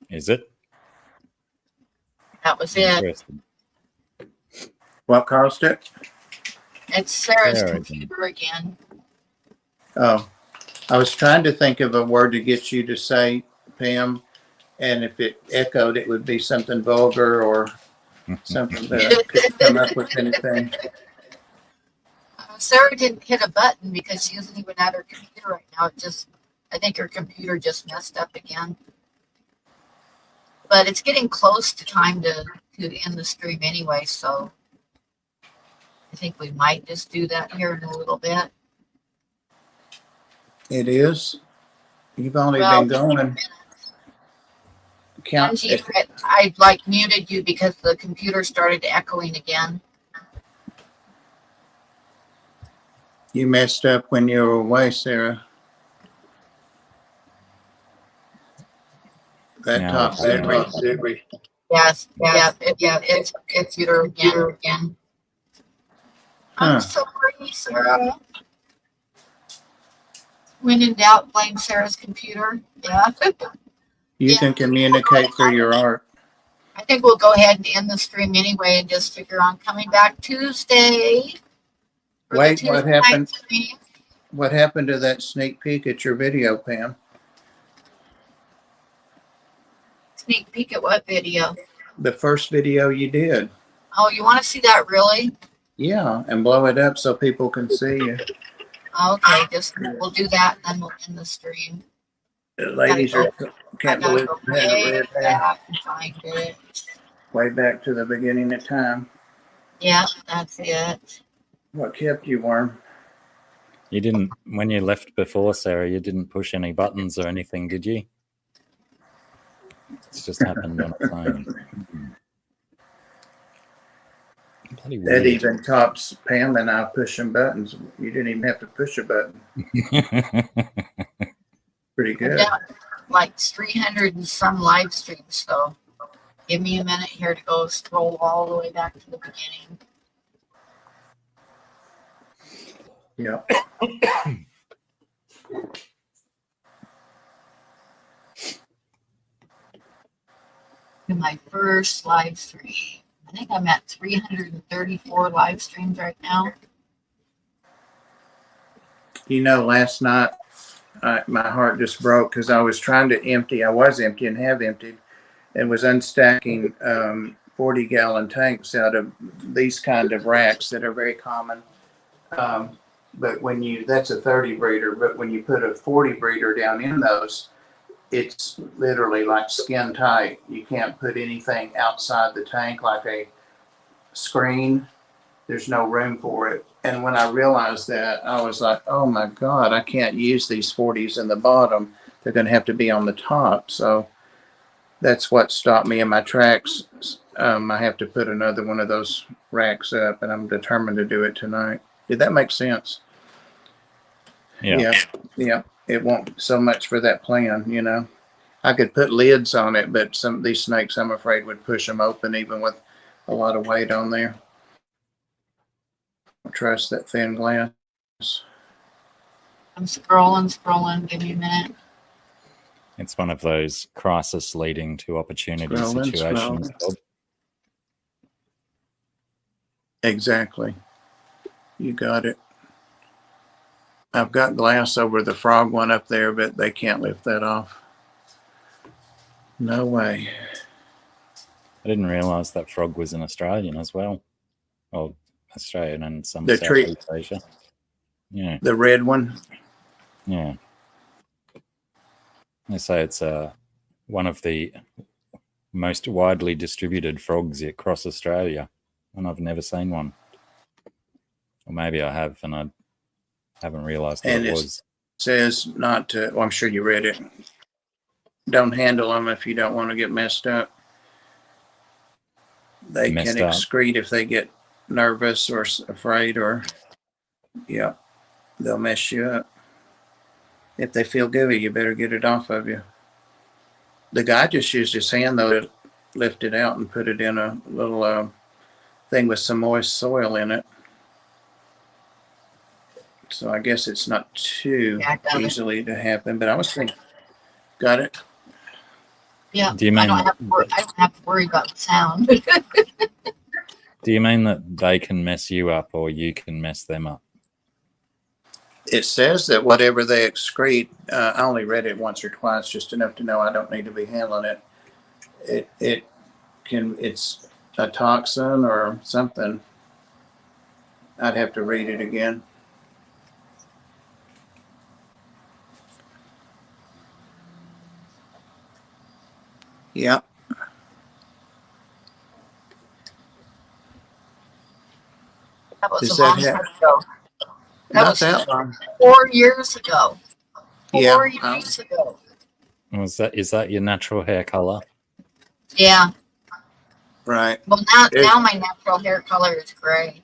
D: Is it?
A: That was it.
D: Interesting.
F: What caused it?
A: It's Sarah's
D: Sarah
A: computer again.
F: Oh, I was trying to think of a word to get you to say, Pam, And if it echoed, it would be something vulgar or something that I couldn't come up with anything.
A: Sarah didn't hit a button because she isn't even at her computer right now. I think her computer just messed up again. But it's getting close to time to end the stream anyway, so I think we might just do that here in a little bit.
F: It is. You've only
A: Well,
F: been going. Count.
A: Angie, I like muted you because the computer started echoing again.
F: You messed up when you were away, Sarah. That
D: Yeah,
F: top battery.
A: Yes, it's computer again. I'm
F: Huh.
A: sorry, Sarah. When in doubt, blame Sarah's computer. Yeah.
F: You
A: Yeah.
F: can communicate through your art.
A: I think we'll go ahead and end the stream anyway and just figure on coming back Tuesday. for the
F: Wait, what
A: Tuesday night
F: happened?
A: stream.
F: What happened to that sneak peek at your video, Pam?
A: Sneak peek at what video?
F: The first video you did.
A: Oh, you want to see that really?
F: Yeah, and blow it up so people can see you.
A: Okay, we'll do that and then we'll end the stream.
F: The ladies
A: I
F: can't
A: gotta
F: believe
A: go
F: it has a
A: way
F: red band.
A: back and find it.
F: Way back to the beginning of time.
A: Yeah, that's it.
F: What kept you warm?
D: You didn't, when you left before, Sarah, you didn't push any buttons or anything, did you? It's just happened on its own. Bloody
F: That
D: weird.
F: even tops Pam and I pushing buttons. You didn't even have to push a button. Pretty
A: I've
F: good.
A: done like 300 and some live streams, so give me a minute here to go scroll all the way back to the beginning.
F: Yeah.
A: To my first live stream. I think I'm at 334 live streams right now.
F: You know, last night my heart just broke because I was trying to empty. I was empty and have emptied, and was unstacking 40-gallon tanks out of these kind of racks that are very common. But when that's a 30 breeder, but when you put a 40 breeder down in those, it's literally like skin tight. You can't put anything outside the tank like a screen. There's no room for it. And when I realized that, I was like, oh my God, I can't use these 40s in the bottom. They're going to have to be on the top. So that's what stopped me in my tracks. I have to put another one of those racks up, and I'm determined to do it tonight. Did that make sense?
D: Yeah.
F: Yeah. It won't so much for that plan, you know. I could put lids on it, but some of these snakes, I'm afraid, would push them open even with a lot of weight on there. I trust that thin glass.
A: I'm scrolling. Give me a minute.
D: It's one of those crisis leading to opportunity situations. Bob.
F: Exactly. You got it. I've got glass over the frog one up there, but they can't lift that off. No way.
D: I didn't realize that frog was an Australian as well. Well, Australian and some
F: The tree-
D: Southeast Asia. Yeah,
F: The red one.
D: yeah. They say it's one of the most widely distributed frogs across Australia, and I've never seen one. Or maybe I have, and I haven't realized what
F: And
D: it
F: it's-
D: was.
F: Says not to, well, I'm sure you read it. Don't handle them if you don't want to get messed up. They
D: Messed
F: can
D: up.
F: excrete if they get nervous or afraid, or, yeah, they'll mess you up. If they feel gooey, you better get it off of you. The guy just used his hand, though, to lift it out and put it in a little thing with some moist soil in it. So I guess it's not too
A: Yeah, I got it.
F: easily to happen, but I was thinking, got it?
A: Yeah,
D: Do you
A: I
D: mean
A: don't have to worry about the sound.
D: Do you mean that they can mess you up or you can mess them up?
F: It says that whatever they excrete, I only read it once or twice, just enough to know I don't need to be handling it. it's a toxin or something. I'd have to read it again. Yeah.
A: That was
F: Is
A: a
F: that
A: long
F: it?
A: time ago. That
F: Not
A: was
F: that long.
A: 4 years ago.
F: Yeah.
A: 4 years ago.
D: Is that your natural hair color?
A: Yeah.
F: Right.
A: Well, now my natural hair color is gray.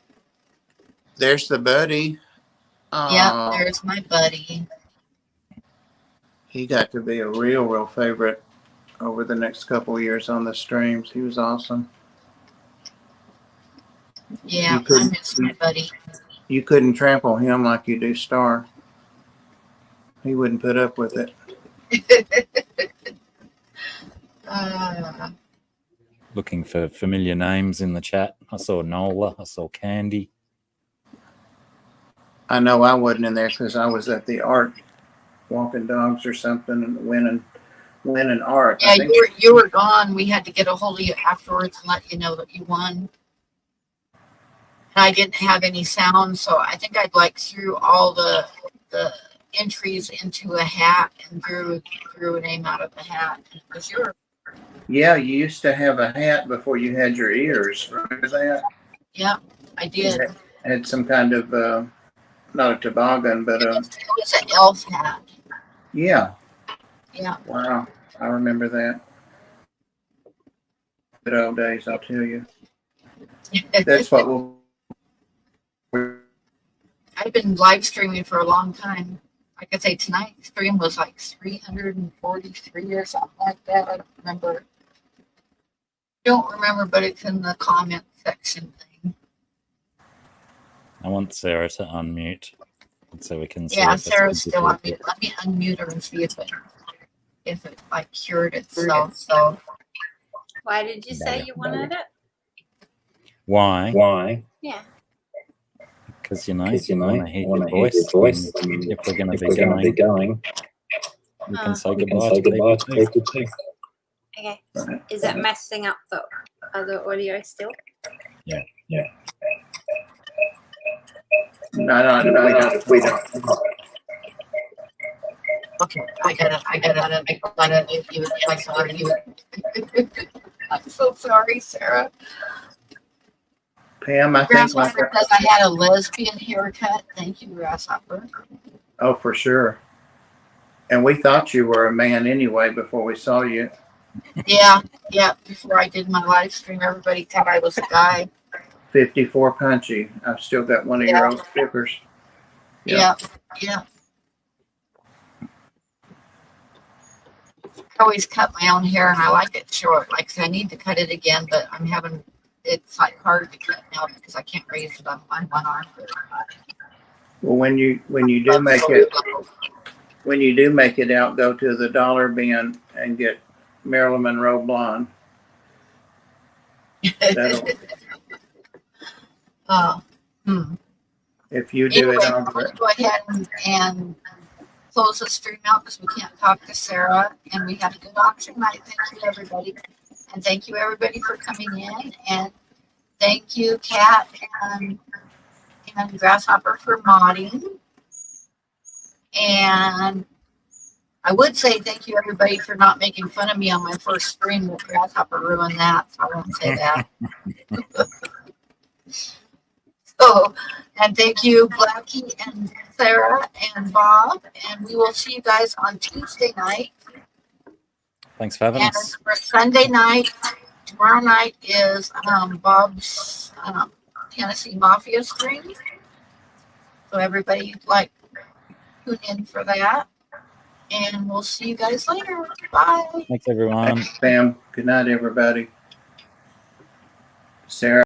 F: There's the buddy.
A: Yeah,
F: Oh,
A: there's my buddy.
F: he got to be a real favorite over the next couple of years on the streams. He was awesome.
A: Yeah,
F: You
A: I
F: couldn't
A: miss my buddy.
F: you couldn't trample him like you do Star. He wouldn't put up with it.
D: Looking for familiar names in the chat. I saw Nola. I saw Candy.
F: I know I wasn't in there because I was at the art walking dogs or something and winning art.
A: Yeah, you were gone. We had to get a hold of you afterwards and let you know that you won. And I didn't have any sound, so I think I'd like threw all the entries into a hat and drew a name out of the hat. Because you were.
F: Yeah, you used to have a hat before you had your ears. Remember that?
A: Yeah, I did.
F: It had some kind of not a toboggan, but
A: It was an elf hat.
F: yeah.
A: Yeah.
F: Wow, I remember that. Good old days, I'll tell you. That's what we'll.
A: I've been live streaming for a long time. Like I say, tonight's stream was like 343 or something like that. I don't remember, but it's in the comment section thing.
D: I want Sarah to unmute so we can see.
A: Yeah,
D: if it's
A: Sarah's still on
D: visible.
A: mute. Let me unmute her and see if it like cured itself. So
B: Why did you say you wanted it?
D: Why?
B: Yeah.
D: Because you want to hear your voice. If we're going to be going, you can say goodbye to people too.
B: Okay. Is that messing up the other audio still?
D: Yeah.
F: No, we don't.
A: okay, I gotta if you like sorry you. I'm so sorry, Sarah.
F: Pam, I think
A: Grasshopper says I had a lesbian haircut. Thank you, Grasshopper.
F: oh, for sure. And we thought you were a man anyway before we saw you.
A: Yeah. Before I did my live stream, everybody thought I was a guy.
F: 54 Punchy. I've still got one of your old stickers.
A: Yeah. I always cut my own hair and I like it short. Like I need to cut it again, but it's like hard to cut now because I can't raise it on one arm.
F: Well, when you do make it out, go to the dollar bin and get Marilyn Monroe blonde. If you do
A: Anyway,
F: it, I'll do
A: let's
F: it.
A: go ahead and close the stream out because we can't talk to Sarah. And we had a good auction night. Thank you, everybody. And thank you, everybody, for coming in. And thank you, Kat and Grasshopper, for modding. And I would say thank you, everybody, for not making fun of me on my first stream. But Grasshopper ruined that, so I won't say that. So, and thank you, Blackie and Sarah and Bob. And we will see you guys on Tuesday night.
D: Thanks for having
A: And
D: us.
A: for Sunday night, tomorrow night is Bob's Tennessee Mafia stream. So everybody tune in for that. And we'll see you guys later. Bye.
D: Thanks, everyone.
F: Thanks, Pam. Good night, everybody. Sarah.